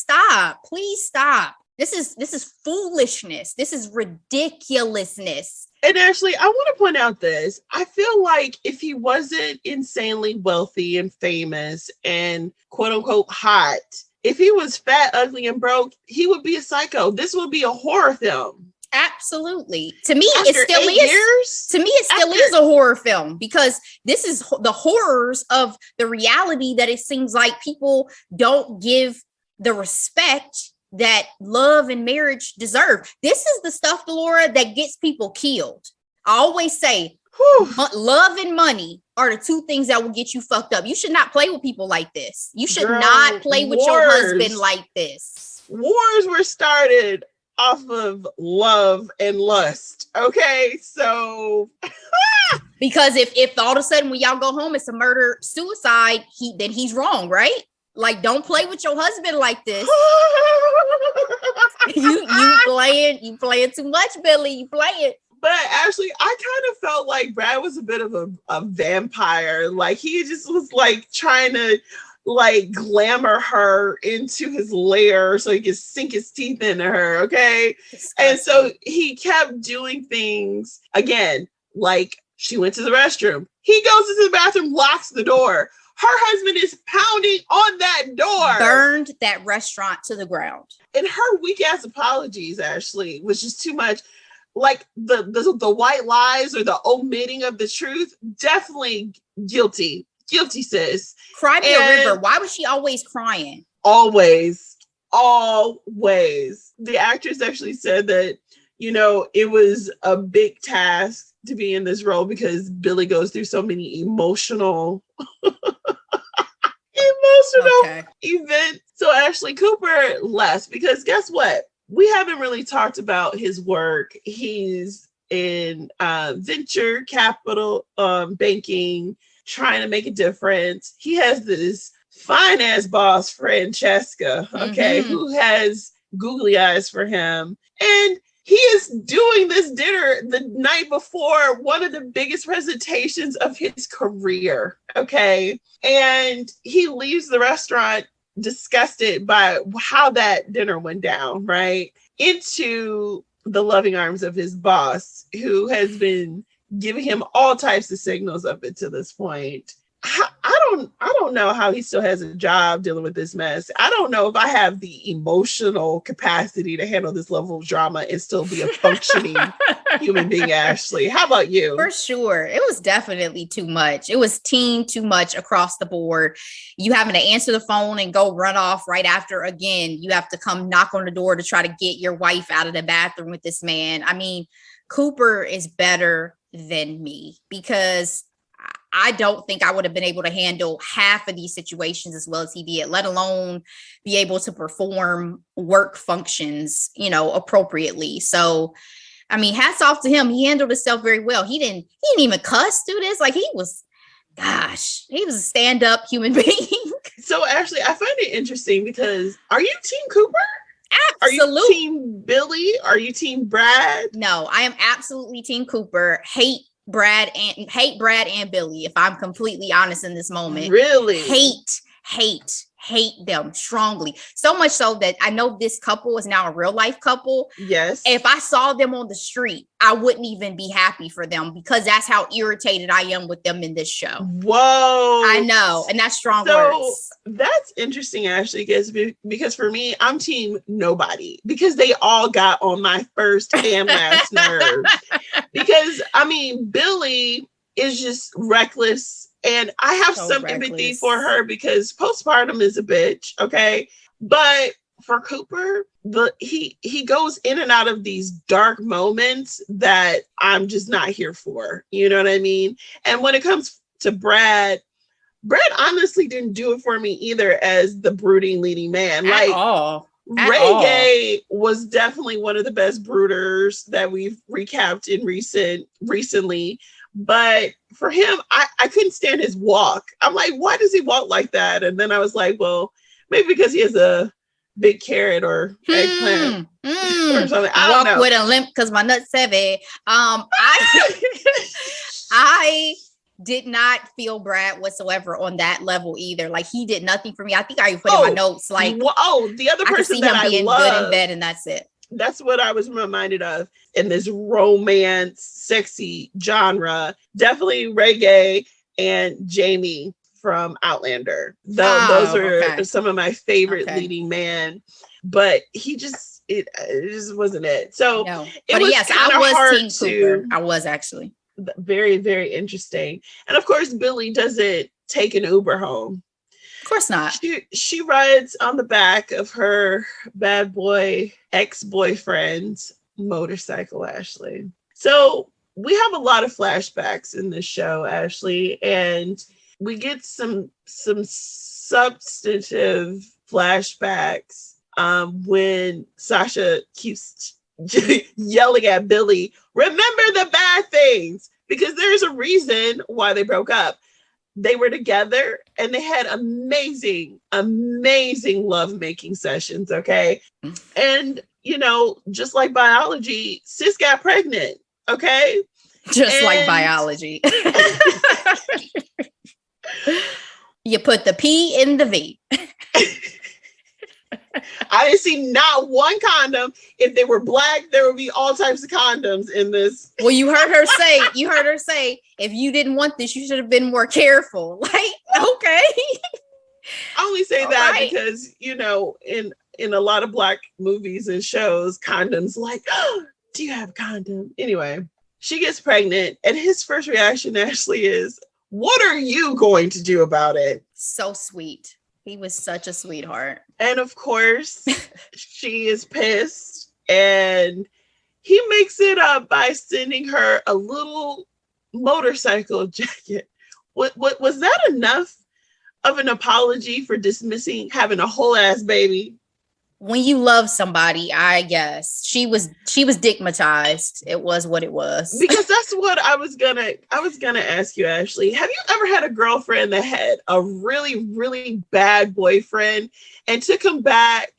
stop. This is foolishness. This is ridiculousness. And Ashley, I want to point out this. I feel like if he wasn't insanely wealthy and famous and quote unquote hot, if he was fat, ugly, and broke, he would be a psycho. This would be a horror film. Absolutely. To me, After it still 8 is. years? To me, it still is a horror film because this is the horrors of the reality that it seems like people don't give the respect that love and marriage deserve. This is the stuff, Delora, that gets people killed. I always say, love and money are the two things that will get you fucked up. You should not play with people like this. You should not play with your husband like this. Wars were started off of love and lust. Okay, so because if all of a sudden when y'all go home it's a murder suicide, then he's wrong, right? Like, don't play with your husband like this. you playing too much, Billy. You playing. But actually, I kind of felt like Brad was a bit of a vampire. Like, he just was like trying to like glamour her into his lair so he could sink his teeth into her. Okay. Disgusting. And so he kept doing things again, like she went to the restroom. He goes into the bathroom, locks the door. Her husband is pounding on that door. Burned that restaurant to the ground. And her weak ass apologies, Ashley, was just too much. Like the white lies or the omitting of the truth, definitely guilty. Guilty, sis. Cry me a river. Why was she always crying? Always. The actress actually said that, you know, it was a big task to be in this role because Billy goes through so many emotional events. So Ashley Cooper left because guess what? We haven't really talked about his work. He's in venture capital banking, trying to make a difference. He has this fine ass boss, Francesca, okay, who has googly eyes for him. And he is doing this dinner the night before one of the biggest presentations of his career, okay? And he leaves the restaurant disgusted by how that dinner went down, right? Into the loving arms of his boss, who has been giving him all types of signals up until this point. I don't know how he still has a job dealing with this mess. I don't know if I have the emotional capacity to handle this level of drama and still be a functioning human being, Ashley. How about you? For sure. It was definitely too much. It was teen too much across the board. You having to answer the phone and go run off right after. Again, you have to come knock on the door to try to get your wife out of the bathroom with this man. I mean, Cooper is better than me because I don't think I would have been able to handle half of these situations as well as he did, let alone be able to perform work functions, you know, appropriately. So, I mean, hats off to him. He handled himself very well. He didn't even cuss through this. Like he was a stand-up human being. So actually, I find it interesting because are you Team Cooper? Absolutely. Are you Team Billy? Are you Team Brad? No, I am absolutely Team Cooper. Hate Brad and Billy, if I'm completely honest in this moment. Really? Hate them strongly. So much so that I know this couple is now a real life couple. Yes. If I saw them on the street, I wouldn't even be happy for them because that's how irritated I am with them in this show. Whoa. I know. And that's strong words. That's interesting, Ashley, because for me, I'm Team Nobody because they all got on my first and last nerve. Because, I mean, Billy is just reckless. And I have some empathy for her because postpartum is a bitch, okay? But for Cooper, he goes in and out of these dark moments that I'm just not here for. You know what I mean? And when it comes to Brad honestly didn't do it for me either as the brooding leading man. At all. Ray Gay was definitely one of the best brooders that we've recapped in recently. But for him, I couldn't stand his walk. I'm like, why does he walk like that? And then I was like, well, maybe because he has a big carrot or eggplant or something. I don't know. Walk with a limp because my nuts heavy. I did not feel Brad whatsoever on that level either. Like he did nothing for me. I think I put in my notes like, the other person that I love, good in bed, and that's it. That's what I was reminded of in this romance, sexy genre. Definitely Ray Gay and Jamie from Outlander. Those are some of my favorite leading man, but it just wasn't it. So it was kind of hard to. I was actually very, very interesting. And of course, Billy doesn't take an Uber home. Of course not. She rides on the back of her bad boy ex-boyfriend's motorcycle, Ashley. So we have a lot of flashbacks in this show, Ashley, and we get some substantive flashbacks when Sasha keeps yelling at Billy, remember the bad things, because there's a reason why they broke up. They were together and they had amazing lovemaking sessions, okay? And, just like biology, sis got pregnant, okay? Like biology. You put the P in the V. I didn't see not one condom. If they were black, there would be all types of condoms in this. Well, you heard her say, if you didn't want this, you should have been more careful. Like, okay. I only say all that right. Because, in a lot of black movies and shows, condoms like, oh, do you have a condom? Anyway, she gets pregnant and his first reaction, Ashley, is, what are you going to do about it? So sweet. He was such a sweetheart. And of course, she is pissed. And he makes it up by sending her a little motorcycle jacket. What was that enough of an apology for dismissing having a whole ass baby? When you love somebody, I guess she was stigmatized. It was what it was. Because that's what I was gonna ask you, Ashley. Have you ever had a girlfriend that had a really, really bad boyfriend and took him back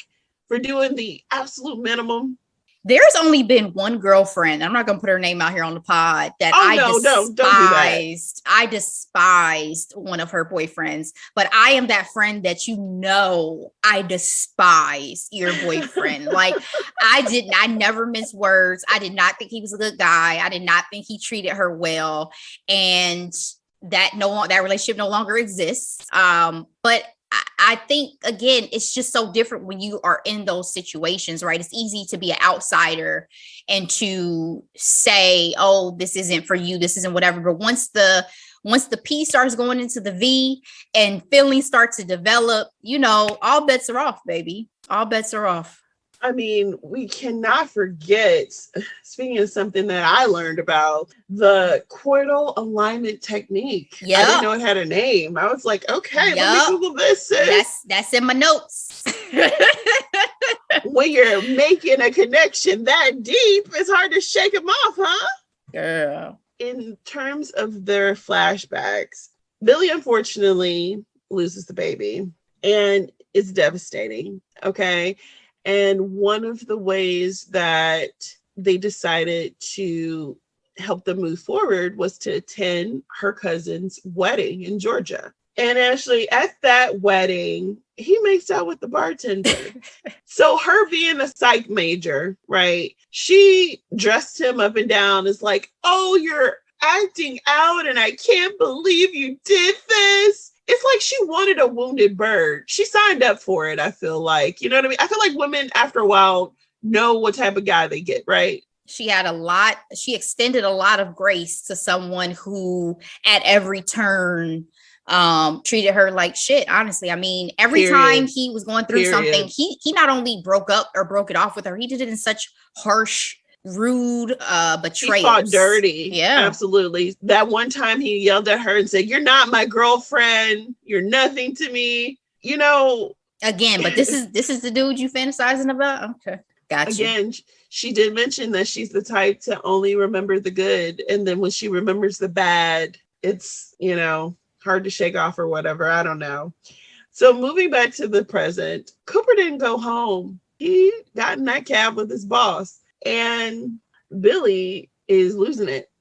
for doing the absolute minimum? There's only been one girlfriend. I'm not going to put her name out here on the pod that don't do that. I despised one of her boyfriends, but I am that friend that I despise your boyfriend. Like I never miss words. I did not think he was a good guy. I did not think he treated her well, and that relationship no longer exists. But I think, again, it's just so different when you are in those situations, right? It's easy to be an outsider and to say, oh, this isn't for you, this isn't whatever. But once the P starts going into the V and feelings start to develop, all bets are off, baby. All bets are off. I mean, we cannot forget, speaking of something that I learned about, the coital alignment technique. Yeah. I didn't know it had a name. I was like, okay, let me Google this. That's in my notes. When you're making a connection that deep, it's hard to shake them off, huh? Girl. In terms of their flashbacks, Billy unfortunately loses the baby, and it's devastating, okay? And one of the ways that they decided to help them move forward was to attend her cousin's wedding in Georgia. And Ashley, at that wedding, he makes out with the bartender. So her being a psych major, right? She dressed him up and down as like, oh, you're acting out and I can't believe you did this. It's like she wanted a wounded bird. She signed up for it, I feel like. You know what I mean? I feel like women, after a while, know what type of guy they get, right? She extended a lot of grace to someone who, at every turn, treated her like shit, honestly. I mean, every time he was going through something, he not only broke up or broke it off with her, he did it in such harsh, rude betrayals. He fought dirty. Yeah, absolutely. That one time he yelled at her and said, "You're not my girlfriend. You're nothing to me." Again, but this is the dude you fantasizing about. Okay, gotcha. Again, she did mention that she's the type to only remember the good, and then when she remembers the bad, it's hard to shake off or whatever. I don't know. So moving back to the present, Cooper didn't go home. He got in that cab with his boss. And Billy is losing it.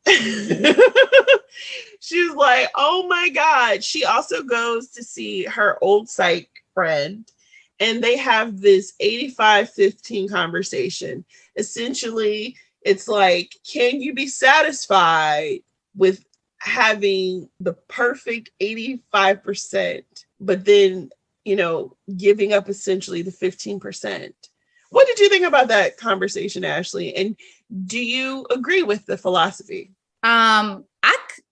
She's like, oh my God. She also goes to see her old psych friend. And they have this 85-15 conversation. Essentially, it's like, can you be satisfied with having the perfect 85%, but then, giving up essentially the 15%. What did you think about that conversation, Ashley? And do you agree with the philosophy?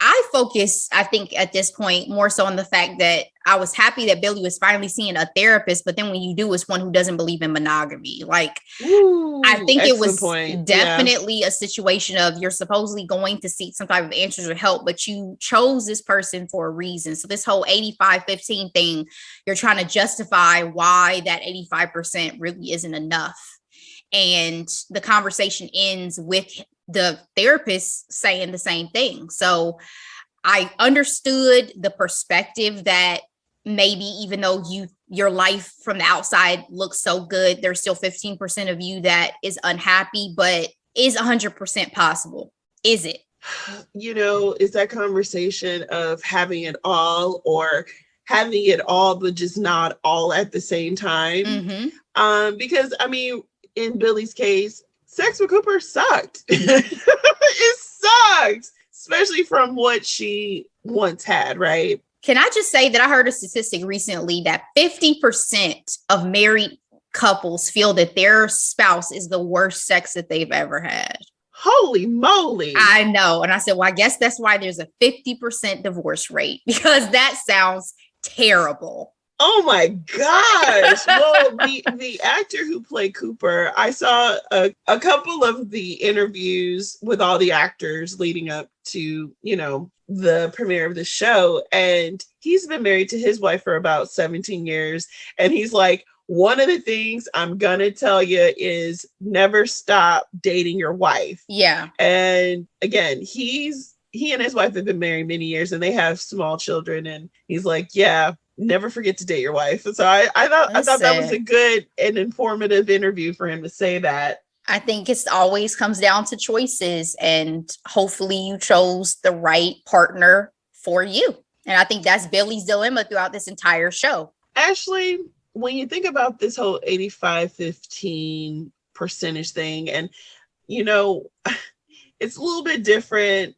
I focus, I think at this point, more so on the fact that I was happy that Billy was finally seeing a therapist, but then when you do, it's one who doesn't believe in monogamy. Like, I think it was definitely a situation of you're supposedly going to seek some type of answers or help, but you chose this person for a reason. So this whole 85-15 thing, you're trying to justify why that 85% really isn't enough. And the conversation ends with the therapist saying the same thing. So I understood the perspective that maybe even though your life from the outside looks so good, there's still 15% of you that is unhappy, but is 100% possible? Is it? It's that conversation of having it all or having it all, but just not all at the same time. Mm-hmm. Because in Billy's case, sex with Cooper sucked. It sucked, especially from what she once had, right? Can I just say that I heard a statistic recently that 50% of married couples feel that their spouse is the worst sex that they've ever had. Holy moly. I know. And I said, well, I guess that's why there's a 50% divorce rate, because that sounds terrible. Oh my gosh. Well, the actor who played Cooper, I saw a couple of the interviews with all the actors leading up to, the premiere of the show. And he's been married to his wife for about 17 years. And he's like, one of the things I'm going to tell you is never stop dating your wife. Yeah. And again, he and his wife have been married many years and they have small children. And he's like, yeah, never forget to date your wife. So I thought that was a good and informative interview for him to say that. I think it always comes down to choices, and hopefully you chose the right partner for you. And I think that's Billy's dilemma throughout this entire show. Ashley, when you think about this whole 85-15 percentage thing, and it's a little bit different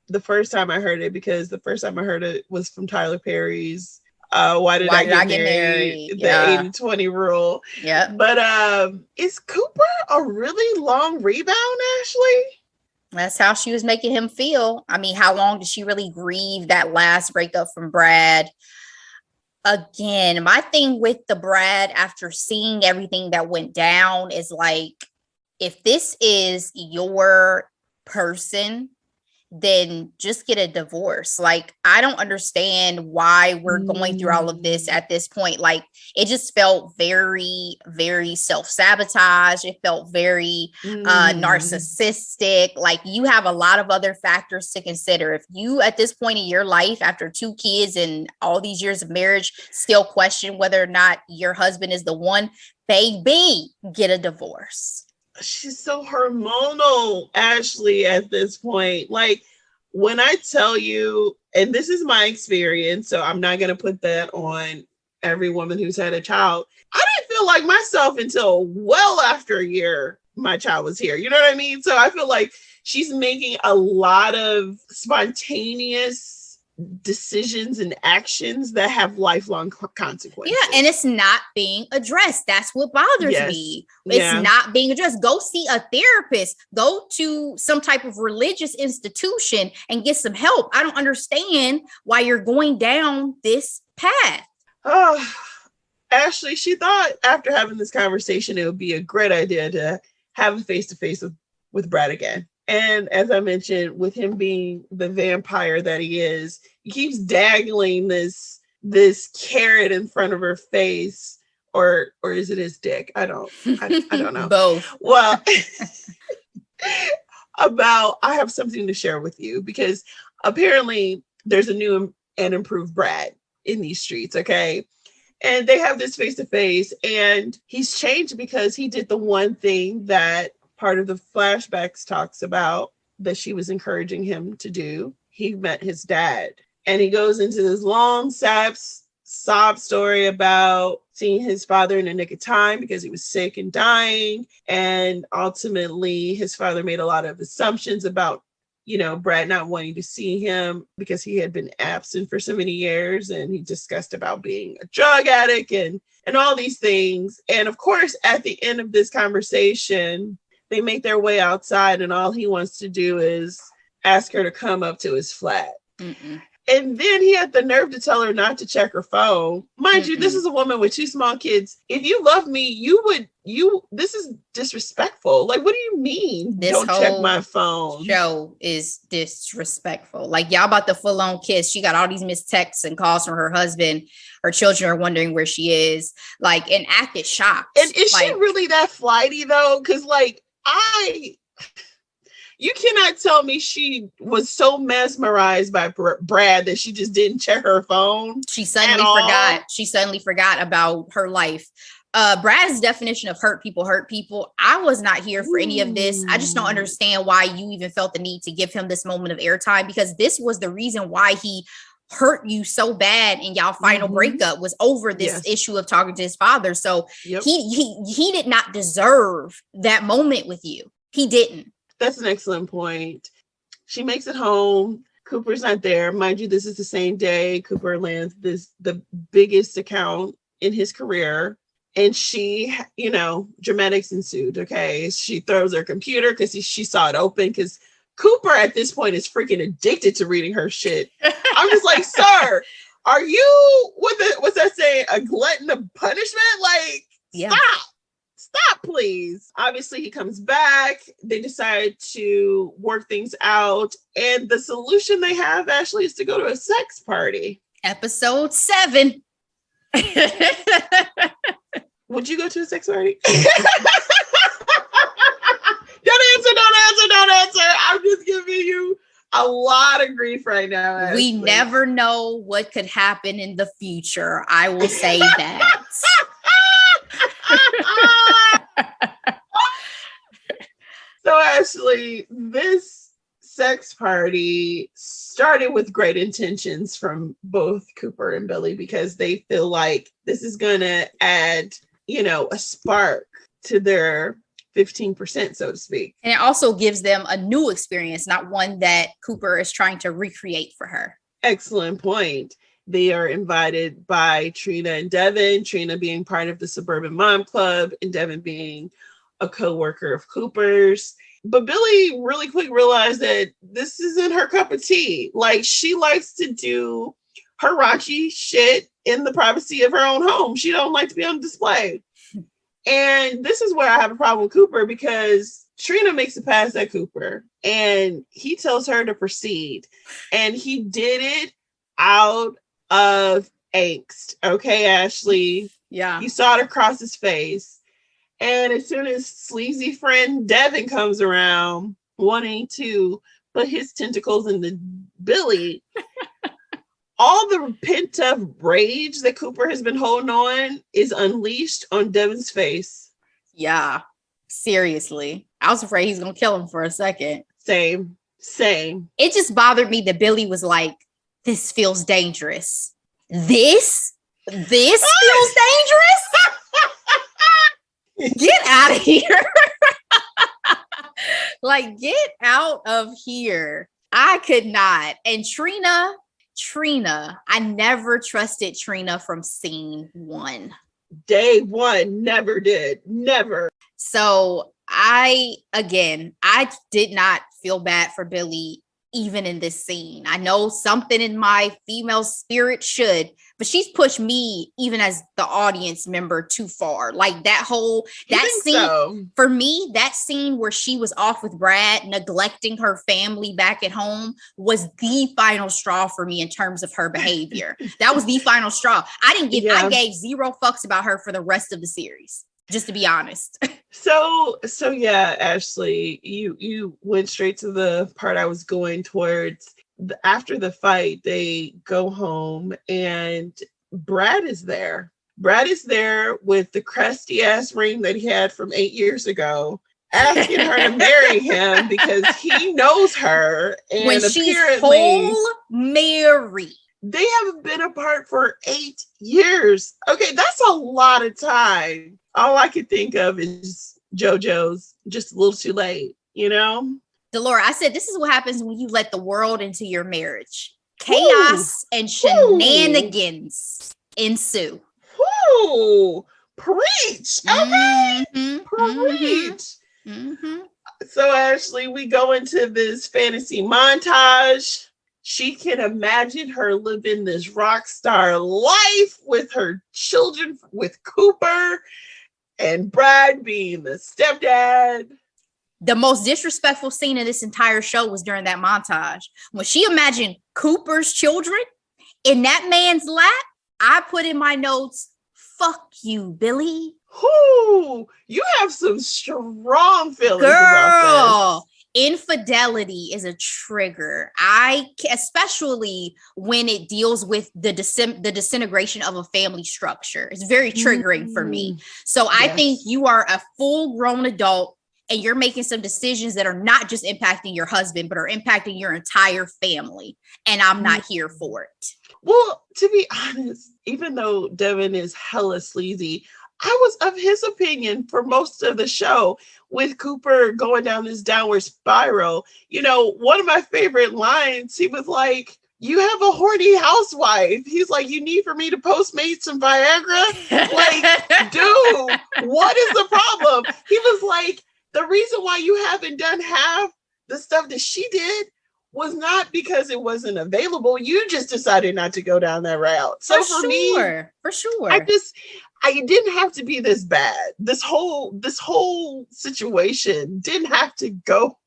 the first time I heard it, because the first time I heard it was from Tyler Perry's Why Did I Get Married? The 80-20 rule. Yeah. But is Cooper a really long rebound, Ashley? That's how she was making him feel. I mean, how long did she really grieve that last breakup from Brad? Again, my thing with the Brad, after seeing everything that went down, is like, if this is your person, then just get a divorce. Like, I don't understand why we're going through all of this at this point. Like, it just felt very, very self-sabotage. It felt very narcissistic. Like, you have a lot of other factors to consider. If you, at this point in your life, after 2 kids and all these years of marriage, still question whether or not your husband is the one, baby, get a divorce. She's so hormonal, Ashley, at this point. Like, when I tell you, and this is my experience, so I'm not going to put that on every woman who's had a child. I didn't feel like myself until well after a year my child was here. You know what I mean? So I feel like she's making a lot of spontaneous decisions and actions that have lifelong consequences. Yeah, and it's not being addressed. That's what bothers me. It's not being addressed. Go see a therapist. Go to some type of religious institution and get some help. I don't understand why you're going down this path. Oh, Ashley, she thought after having this conversation, it would be a great idea to have a face-to-face with Brad again. And as I mentioned, with him being the vampire that he is, he keeps dangling this carrot in front of her face, or is it his dick? I don't know. Both. Well, I have something to share with you, because apparently there's a new and improved Brad in these streets. Okay. And they have this face-to-face, and he's changed because he did the one thing that part of the flashbacks talks about that she was encouraging him to do. He met his dad, and he goes into this long sob story about seeing his father in the nick of time because he was sick and dying. And ultimately his father made a lot of assumptions about Brad not wanting to see him because he had been absent for so many years, and he discussed about being a drug addict and all these things. And of course, at the end of this conversation, they make their way outside, and all he wants to do is ask her to come up to his flat. Mm-mm. And then he had the nerve to tell her not to check her phone. Mind you, this is a woman with 2 small kids. If you love me, this is disrespectful. Like, what do you mean? Don't check my phone. Show is disrespectful. Like, y'all about to full on kiss. She got all these missed texts and calls from her husband. Her children are wondering where she is. Like, and acted shocked. And is she really that flighty though? Because you cannot tell me she was so mesmerized by Brad that she just didn't check her phone. She suddenly forgot. She suddenly forgot about her life. Brad's definition of hurt people. I was not here for any of this. I just don't understand why you even felt the need to give him this moment of airtime, because this was the reason why he hurt you so bad in y'all final breakup, was over this issue of talking to his father. So he did not deserve that moment with you. He didn't. That's an excellent point. She makes it home. Cooper's not there. Mind you, this is the same day Cooper lands the biggest account in his career. And she, dramatics ensued. Okay. She throws her computer because she saw it open, because Cooper at this point is freaking addicted to reading her shit. I'm just like, sir, are you, what's that saying? A glutton of punishment? Like, Stop, please. Obviously, he comes back. They decide to work things out. And the solution they have, Ashley, is to go to a sex party. Episode 7. Would you go to a sex party? Don't answer. I'm just giving you a lot of grief right now, Ashley. We never know what could happen in the future. I will say that. So Ashley, this sex party started with great intentions from both Cooper and Billy, because they feel like this is going to add, a spark to their 15%, so to speak. And it also gives them a new experience, not one that Cooper is trying to recreate for her. Excellent point. They are invited by Trina and Devin, Trina being part of the Suburban Mom Club and Devin being a co-worker of Cooper's. But Billy really quick realized that this isn't her cup of tea. Like, she likes to do her raunchy shit in the privacy of her own home. She don't like to be on display. And this is where I have a problem with Cooper, because Trina makes a pass at Cooper and he tells her to proceed. And he did it out of angst. Okay, Ashley? Yeah. He saw it across his face. And as soon as sleazy friend Devin comes around wanting to put his tentacles into Billy, all the pent up rage that Cooper has been holding on is unleashed on Devin's face. Yeah, seriously. I was afraid he's going to kill him for a second. Same. It just bothered me that Billy was like, this feels dangerous. This feels dangerous? Get out of here. Like, get out of here. I could not. And Trina, I never trusted Trina from scene 1. Day 1, never did. Never. So I did not feel bad for Billy even in this scene. I know something in my female spirit should, but she's pushed me even as the audience member too far. Like that scene, for me, that scene where she was off with Brad, neglecting her family back at home, was the final straw for me in terms of her behavior. That was the final straw. I gave 0 fucks about her for the rest of the series, just to be honest. So yeah, Ashley, you went straight to the part I was going towards. After the fight, they go home and Brad is there. Brad is there with the crusty ass ring that he had from 8 years ago, asking her to marry him because he knows her. And when she's whole married. They haven't been apart for 8 years. Okay, that's a lot of time. All I could think of is JoJo's Just a Little Too Late, Delora, I said, this is what happens when you let the world into your marriage. Chaos and shenanigans ensue. Woo! Preach. Okay. Preach. So Ashley, we go into this fantasy montage. She can imagine her living this rock star life with her children, with Cooper and Brad being the stepdad. The most disrespectful scene in this entire show was during that montage. When she imagined Cooper's children in that man's lap, I put in my notes, fuck you, Billy. Whoo, you have some strong feelings Girl, infidelity is a trigger. Especially when it deals with the disintegration of a family structure. It's very triggering for me. So I think you are a full-grown adult and you're making some decisions that are not just impacting your husband, but are impacting your entire family. And I'm not here for it. Well, to be honest, even though Devin is hella sleazy, I was of his opinion for most of the show with Cooper going down this downward spiral. You know, one of my favorite lines, he was like, you have a horny housewife. He's like, you need for me to Postmate some Viagra? Like, dude, what is the problem? He was like, the reason why you haven't done half the stuff that she did was not because it wasn't available. You just decided not to go down that route. So for me, I didn't have to be this bad. This whole situation didn't have to go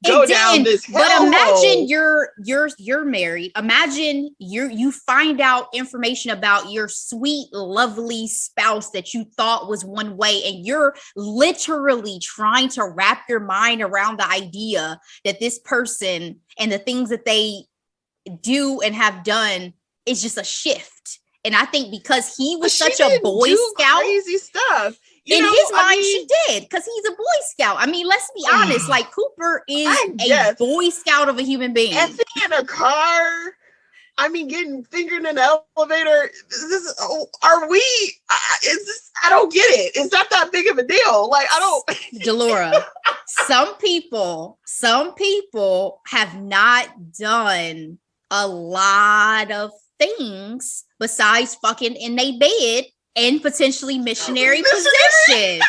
down this hell. But imagine you're married. Imagine you find out information about your sweet, lovely spouse that you thought was one way, and you're literally trying to wrap your mind around the idea that this person and the things that they do and have done is just a shift. And I think because he was such a Boy Scout, crazy stuff. In his mind, she did, because he's a Boy Scout. I mean, let's be honest. Like, Cooper is a Boy Scout of a human being. And in a car, I mean, getting fingered in an elevator. I don't get it. It's not that big of a deal. Like, I don't. Delora, some people have not done a lot of things besides fucking in their bed and potentially missionary position.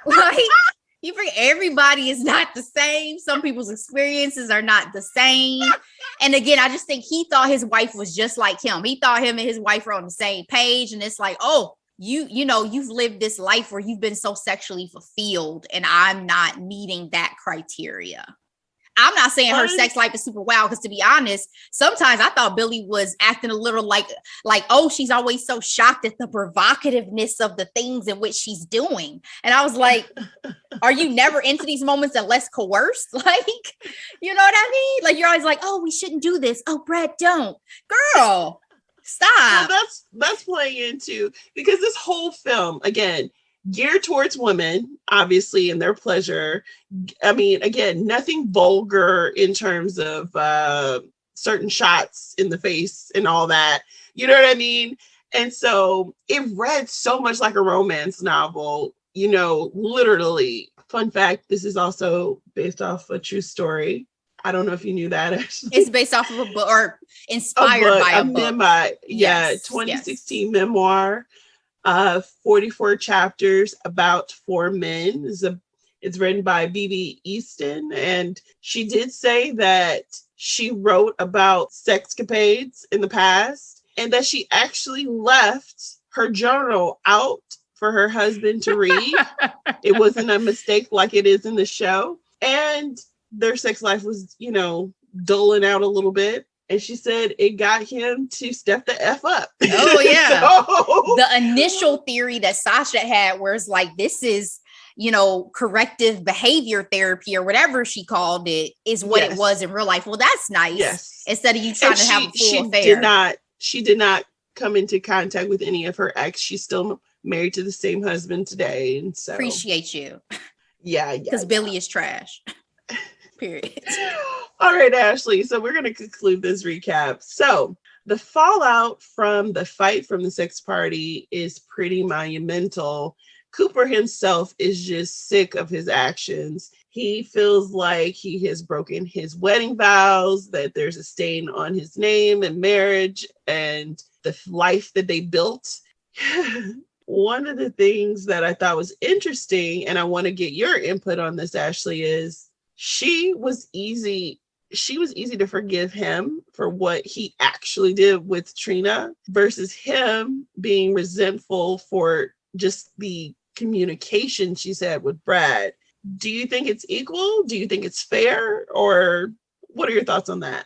Like, you bring everybody is not the same. Some people's experiences are not the same. And again, I just think he thought his wife was just like him. He thought him and his wife were on the same page. And it's like, oh, you know, you've lived this life where you've been so sexually fulfilled, and I'm not meeting that criteria. I'm not saying her sex life is super wild, because to be honest, sometimes I thought Billy was acting a little like, oh, she's always so shocked at the provocativeness of the things in which she's doing. And I was like, are you never into these moments unless coerced? Like, you know what I mean? Like, you're always like, oh, we shouldn't do this. Oh, Brad, don't. Girl, stop. Well, that's playing into, because this whole film, again, geared towards women, obviously, and their pleasure. I mean, again, nothing vulgar in terms of certain shots in the face and all that. You know what I mean? And so it read so much like a romance novel, you know, literally. Fun fact, this is also based off a true story. I don't know if you knew that. Actually. It's based off of a book, or inspired by a book. Memoir, yes, 2016 memoir. 44 chapters about 4 men. It's written by Emmy Eastown, and she did say that she wrote about sexcapades in the past, and that she actually left her journal out for her husband to read. It wasn't a mistake like it is in the show, and their sex life was, you know, dulling out a little bit. And she said it got him to step the F up. Oh, yeah. So, the initial theory that Sasha had, where it's like, this is, you know, corrective behavior therapy or whatever she called it, is what it was in real life. Well, that's nice. Yes. Instead of you trying to have a full affair. She did not come into contact with any of her ex. She's still married to the same husband today. And so. Appreciate you. Yeah. Because Billy is trash. Period. All right, Ashley. So we're going to conclude this recap. So the fallout from the fight from the sex party is pretty monumental, Cooper himself is just sick of his actions. He feels like he has broken his wedding vows, that there's a stain on his name and marriage and the life that they built. One of the things that I thought was interesting, and I want to get your input on this, Ashley, is she was easy to forgive him for what he actually did with Trina versus him being resentful for just the communication she's had with Brad. Do you think it's equal? Do you think it's fair? Or what are your thoughts on that?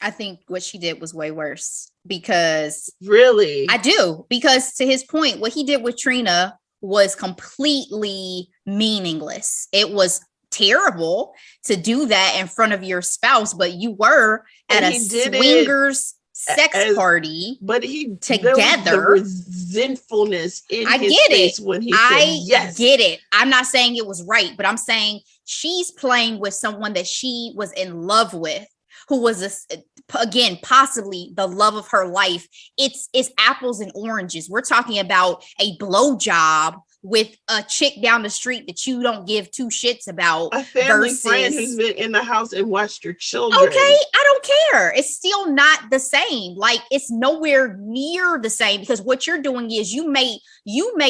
I think what she did was way worse because really, I do, because to his point, what he did with Trina was completely meaningless. It was terrible to do that in front of your spouse, but you were at a swingers sex party, but he together. The resentfulness in his face when he said yes. I get it. I'm not saying it was right, but I'm saying she's playing with someone that she was in love with, who was again possibly the love of her life. It's apples and oranges. We're talking about a blowjob with a chick down the street that you don't give two shits about. A family friend who's been in the house and watched your children. Okay, I don't care. It's still not the same. Like, it's nowhere near the same, because what you're doing is you may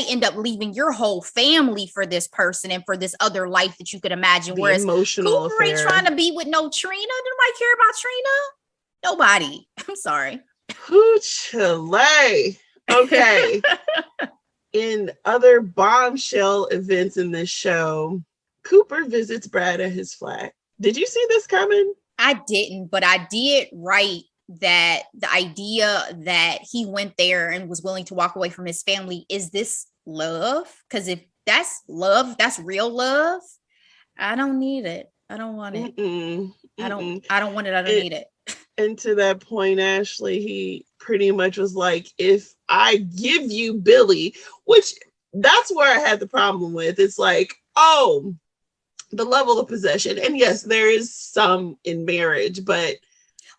end up leaving your whole family for this person and for this other life that you could imagine. Whereas emotional Cooper ain't trying to be with no Trina. Nobody care about Trina. Nobody. I'm sorry. Hoochie. Okay. In other bombshell events in this show, Cooper visits Brad at his flat. Did you see this coming? I didn't, but I did write that the idea that he went there and was willing to walk away from his family, is this love? Because if that's love, that's real love, I don't need it. I don't want it. I don't want it. I don't need it. And to that point, Ashley, he pretty much was like, if I give you Billy, which that's where I had the problem with. It's like, oh, the level of possession. And yes, there is some in marriage, but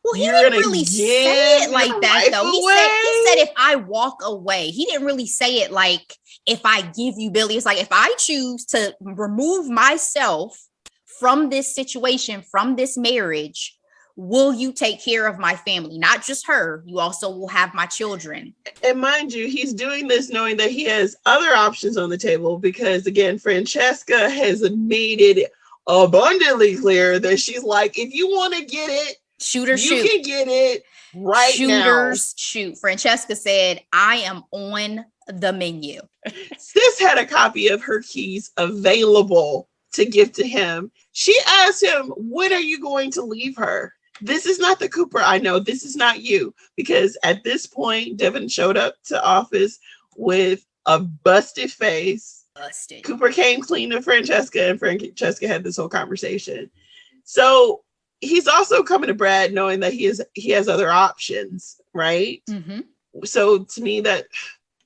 well, he didn't really say it like that, though. He said, if I walk away. He didn't really say it like, if I give you Billy. It's like, if I choose to remove myself from this situation, from this marriage, will you take care of my family? Not just her. You also will have my children. And mind you, he's doing this knowing that he has other options on the table, because again, Francesca has made it abundantly clear that she's like, if you want to get it, shoot. You can get it right now. Shooters shoot. Francesca said, I am on the menu. Sis had a copy of her keys available to give to him. She asked him, when are you going to leave her? This is not the Cooper I know. This is not you. Because at this point, Devin showed up to office with a busted face. Busted. Cooper came clean to Francesca, and Francesca had this whole conversation. So he's also coming to Brad knowing that he has other options, right? Mm-hmm. So to me, that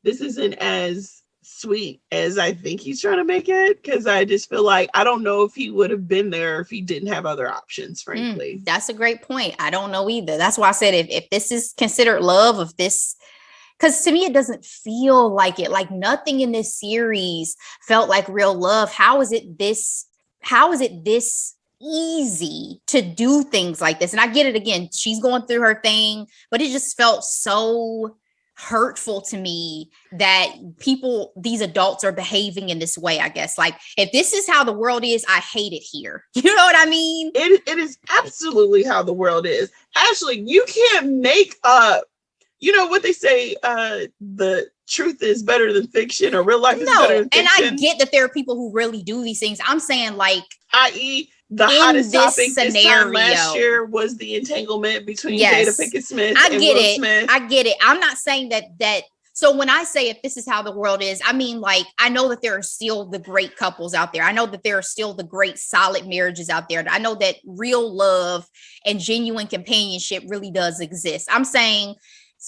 this isn't as sweet as I think he's trying to make it, because I just feel like I don't know if he would have been there if he didn't have other options, frankly. That's a great point. I don't know either. That's why I said if this is considered love, of this, because to me it doesn't feel like it. Like, nothing in this series felt like real love. How is it this easy to do things like this? And I get it, again, she's going through her thing, but it just felt so hurtful to me that these adults are behaving in this way, I guess. Like, if this is how the world is, I hate it here. You know what I mean? It is absolutely how the world is. Ashley, you can't make up, you know what they say, the truth is better than fiction, or real life is better than fiction. And I get that there are people who really do these things. I'm saying, like, i.e., the hottest topic this time last year was the entanglement between Jada Pinkett Smith and Will Smith. I get it. I'm not saying that. So when I say if this is how the world is, I mean, like, I know that there are still the great couples out there. I know that there are still the great solid marriages out there. I know that real love and genuine companionship really does exist. I'm saying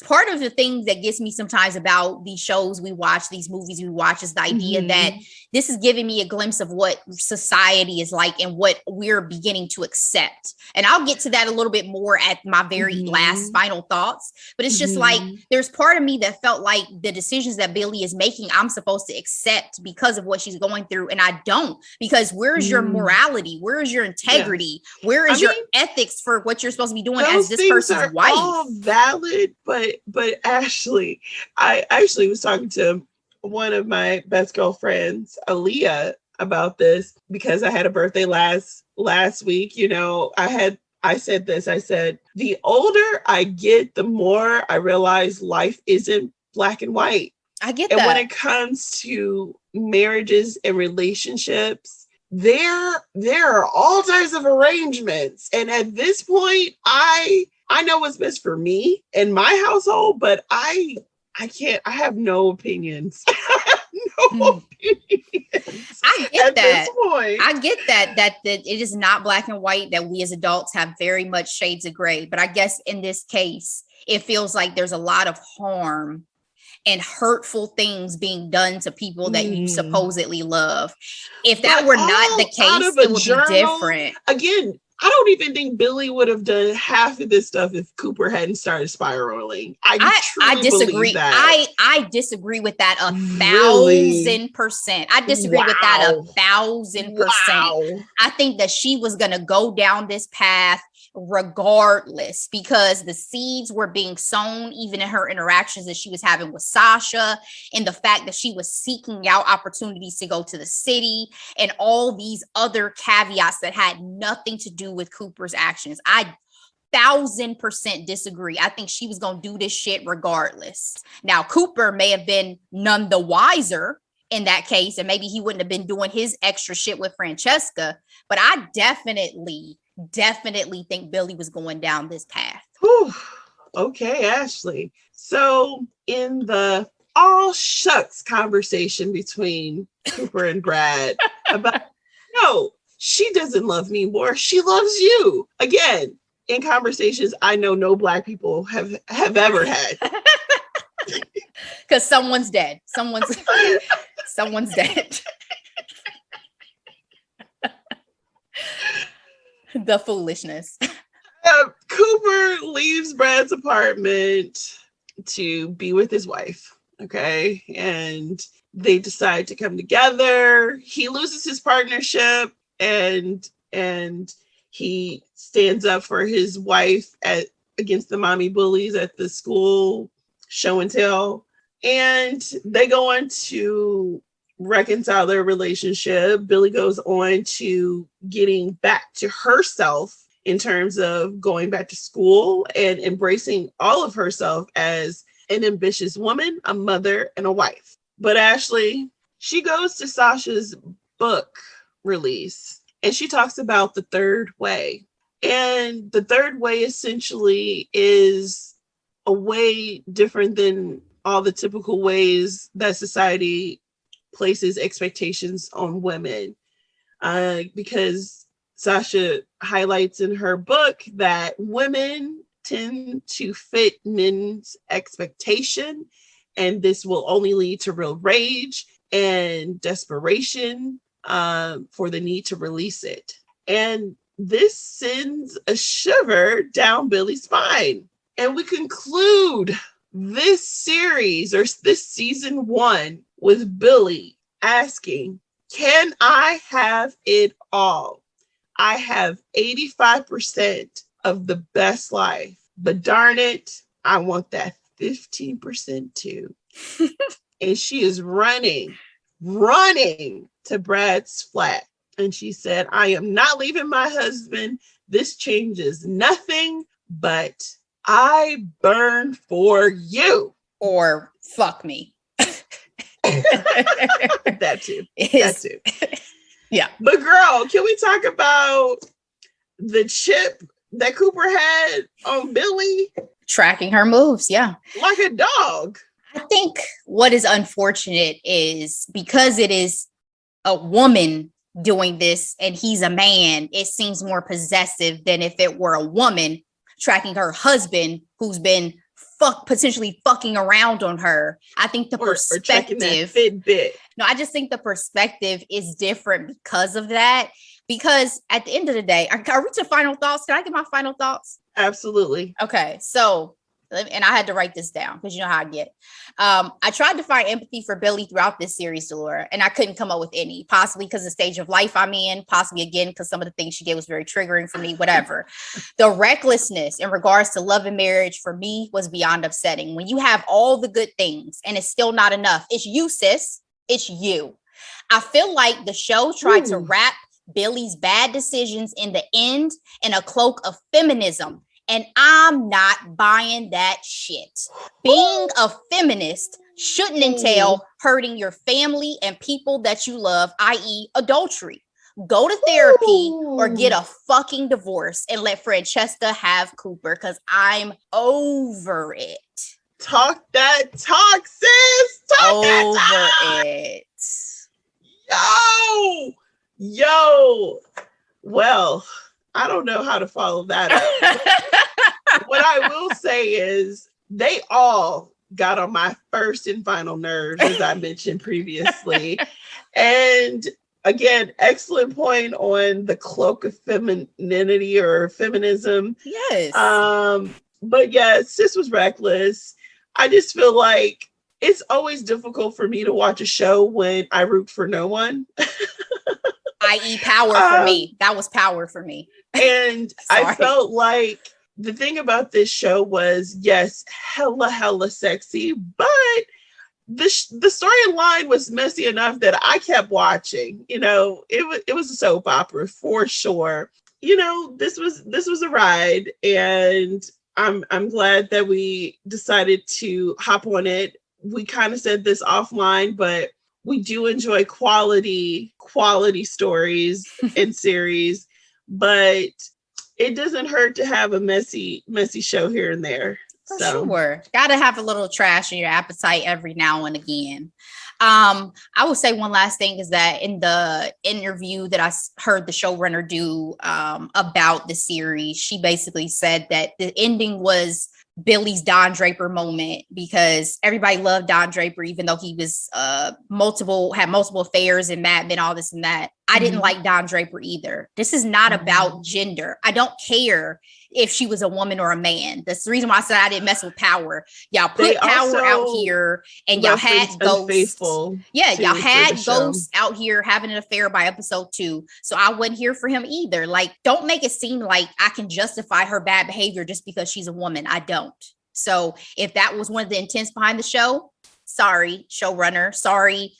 part of the things that gets me sometimes about these shows we watch, these movies we watch, is the idea that this is giving me a glimpse of what society is like and what we're beginning to accept. And I'll get to that a little bit more at my very last final thoughts. But it's just like, there's part of me that felt like the decisions that Billy is making, I'm supposed to accept because of what she's going through. And I don't, because where's your morality? Where is your integrity? Where is your ethics for what you're supposed to be doing as this person's wife? All valid, but Ashley, I actually was talking to one of my best girlfriends, Aaliyah, about this because I had a birthday last week. You know, I said this. I said, the older I get, the more I realize life isn't black and white. I get that. And when it comes to marriages and relationships, there are all types of arrangements. And at this point, I know what's best for me and my household, but I have no opinions. Opinions. I get at that. This point. I get that it is not black and white, that we as adults have very much shades of gray. But I guess in this case, it feels like there's a lot of harm and hurtful things being done to people that you supposedly love. If that were not the case, it would be different. Again, I don't even think Billy would have done half of this stuff if Cooper hadn't started spiraling. I disagree. I disagree with that 1,000%. I disagree with that 1,000%. Wow. I think that she was going to go down this path regardless, because the seeds were being sown even in her interactions that she was having with Sasha, and the fact that she was seeking out opportunities to go to the city, and all these other caveats that had nothing to do with Cooper's actions. I 1,000% disagree. I think she was going to do this shit regardless. Now, Cooper may have been none the wiser in that case, and maybe he wouldn't have been doing his extra shit with Francesca, but I definitely think Billy was going down this path. Whew. Okay, Ashley. So in the all shucks conversation between Cooper and Brad about, no, she doesn't love me more, she loves you. Again, in conversations I know no Black people have ever had. Because someone's dead. Someone's dead. The foolishness. Cooper leaves Brad's apartment to be with his wife. Okay. And they decide to come together. He loses his partnership and he stands up for his wife against the mommy bullies at the school show and tell. And they go on to reconcile their relationship. Billy goes on to getting back to herself in terms of going back to school and embracing all of herself as an ambitious woman, a mother, and a wife. But Ashley, she goes to Sasha's book release and she talks about the third way. And the third way essentially is a way different than all the typical ways that society places expectations on women, because Sasha highlights in her book that women tend to fit men's expectation, and this will only lead to real rage and desperation for the need to release it. And this sends a shiver down Billy's spine. And we conclude this series, or this season 1, with Billy asking, can I have it all? I have 85% of the best life, but darn it, I want that 15% too. And she is running to Brad's flat. And she said, I am not leaving my husband. This changes nothing, but I burn for you. Or fuck me. That too. Yeah. But girl, can we talk about the chip that Cooper had on Billy? Tracking her moves, yeah. Like a dog. I think what is unfortunate is because it is a woman doing this and he's a man, it seems more possessive than if it were a woman tracking her husband who's been potentially fucking around on her. I think the perspective, or checking that Fitbit. No, I just think the perspective is different because of that. Because at the end of the day, are we to final thoughts? Can I get my final thoughts? Absolutely. Okay, so, and I had to write this down because you know how I get. I tried to find empathy for Billy throughout this series, Delora, and I couldn't come up with any, possibly because of the stage of life I'm in, possibly again because some of the things she did was very triggering for me, whatever. The recklessness in regards to love and marriage for me was beyond upsetting. When you have all the good things and it's still not enough, it's you, sis. It's you. I feel like the show tried to wrap Billy's bad decisions in the end in a cloak of feminism. And I'm not buying that shit. Being a feminist shouldn't entail hurting your family and people that you love, i.e. adultery. Go to therapy or get a fucking divorce and let Francesca have Cooper because I'm over it. Talk that talk, sis. Talk over that talk. It. Yo. Well, I don't know how to follow that up. What I will say is they all got on my first and final nerves, as I mentioned previously. And again, excellent point on the cloak of femininity or feminism. Yes. But yes, sis was reckless. I just feel like it's always difficult for me to watch a show when I root for no one. i.e. power for me. That was power for me. And I felt like the thing about this show was, yes, hella sexy, but the storyline was messy enough that I kept watching. You know, it was a soap opera for sure. You know, this was a ride, and I'm glad that we decided to hop on it. We kind of said this offline, but we do enjoy quality stories and series, but it doesn't hurt to have a messy show here and there. For sure. Gotta have a little trash in your appetite every now and again. I will say one last thing is that in the interview that I heard the showrunner do about the series, she basically said that the ending was Billy's Don Draper moment because everybody loved Don Draper, even though he was had multiple affairs and Mad Men, all this and that. I didn't like Don Draper either. This is not about gender. I don't care if she was a woman or a man. That's the reason why I said I didn't mess with power. Y'all put power out here and y'all had ghosts. Yeah, y'all had ghosts out here having an affair by episode 2. So I wasn't here for him either. Like, don't make it seem like I can justify her bad behavior just because she's a woman. I don't. So if that was one of the intents behind the show, sorry, showrunner, sorry,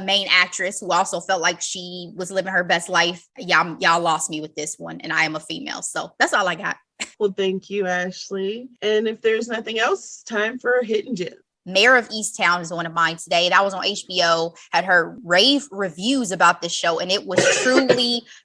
main actress who also felt like she was living her best life. Y'all lost me with this one, and I am a female. So that's all I got. Well, thank you, Ashley. And if there's nothing else, time for a hidden gem. Mare of Eastown is one of mine today. That was on HBO. Had heard rave reviews about this show, and it was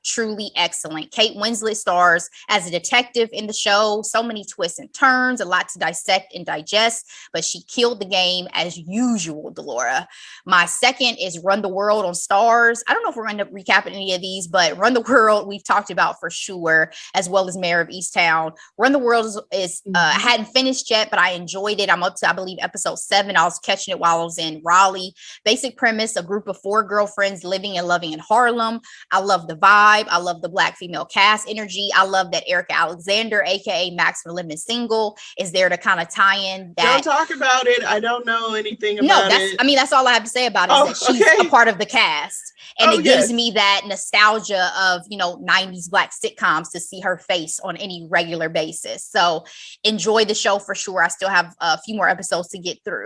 truly excellent. Kate Winslet stars as a detective in the show. So many twists and turns, a lot to dissect and digest, but she killed the game as usual, Delora. My second is Run the World on Starz. I don't know if we're going to recap any of these, but Run the World we've talked about for sure, as well as Mare of Eastown. Run the World is I hadn't finished yet, but I enjoyed it. I'm up to, I believe, episode 7. I was catching it while I was in Raleigh. Basic premise: a group of 4 girlfriends living and loving in Harlem. I love the vibe. I love the Black female cast energy. I love that Erica Alexander, aka Max for Living Single, is there to kind of tie in that. Don't talk about it. I don't know anything about it. I mean, that's all I have to say about it, is that she's a part of the cast. And it gives me that nostalgia of, 90s Black sitcoms to see her face on any regular basis. So enjoy the show for sure. I still have a few more episodes to get through.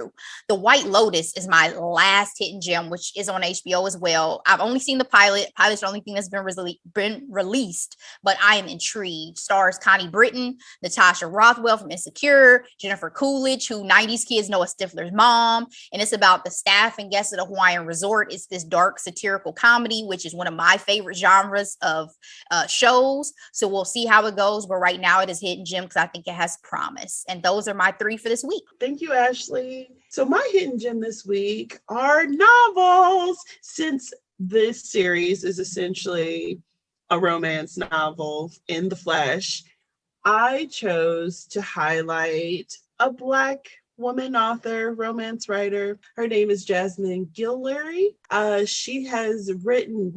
The White Lotus is my last hidden gem, which is on HBO as well. I've only seen the pilot. Pilot's the only thing that's been released, but I am intrigued. Stars Connie Britton, Natasha Rothwell from Insecure, Jennifer Coolidge, who 90s kids know as Stifler's mom. And it's about the staff and guests at a Hawaiian resort. It's this dark satirical comedy, which is one of my favorite genres of shows. So we'll see how it goes. But right now it is hidden gem because I think it has promise. And those are my 3 for this week. Thank you, Ashley. So my hidden gem this week are novels. Since this series is essentially a romance novel in the flesh, I chose to highlight a Black woman author, romance writer. Her name is Jasmine Guillory. She has written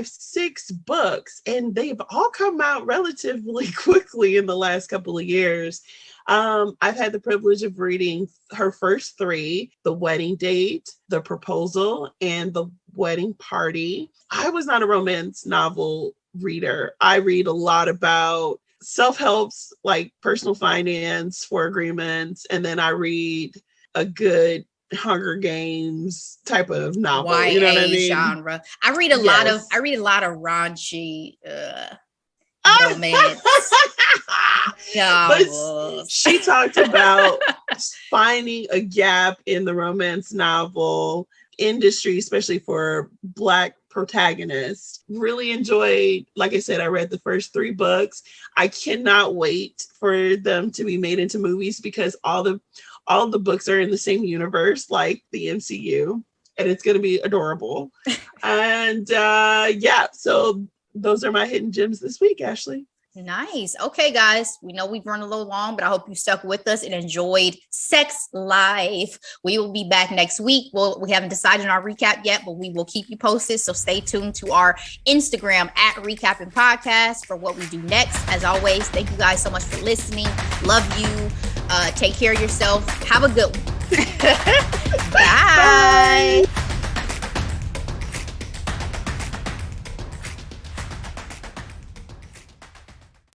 6 books, and they've all come out relatively quickly in the last couple of years. I've had the privilege of reading her first 3, The Wedding Date, The Proposal, and The Wedding Party. I was not a romance novel reader. I read a lot about self-helps, like personal finance, 4 Agreements, and then I read a good Hunger Games type of novel. YA, you know what I mean? Genre. I read a lot of raunchy romance novels. But she talked about finding a gap in the romance novel industry, especially for Black protagonists. Really enjoyed, like I said, I read the first 3 books. I cannot wait for them to be made into movies because all the books are in the same universe, like the MCU, and it's going to be adorable. And so those are my hidden gems this week, Ashley. Nice. Okay, guys, we know we've run a little long, but I hope you stuck with us and enjoyed Sex Life. We will be back next week. We haven't decided on our recap yet, but we will keep you posted. So stay tuned to our Instagram at Recapping Podcast for what we do next. As always, thank you guys so much for listening. Love you. Take care of yourself. Have a good one. Bye. Bye.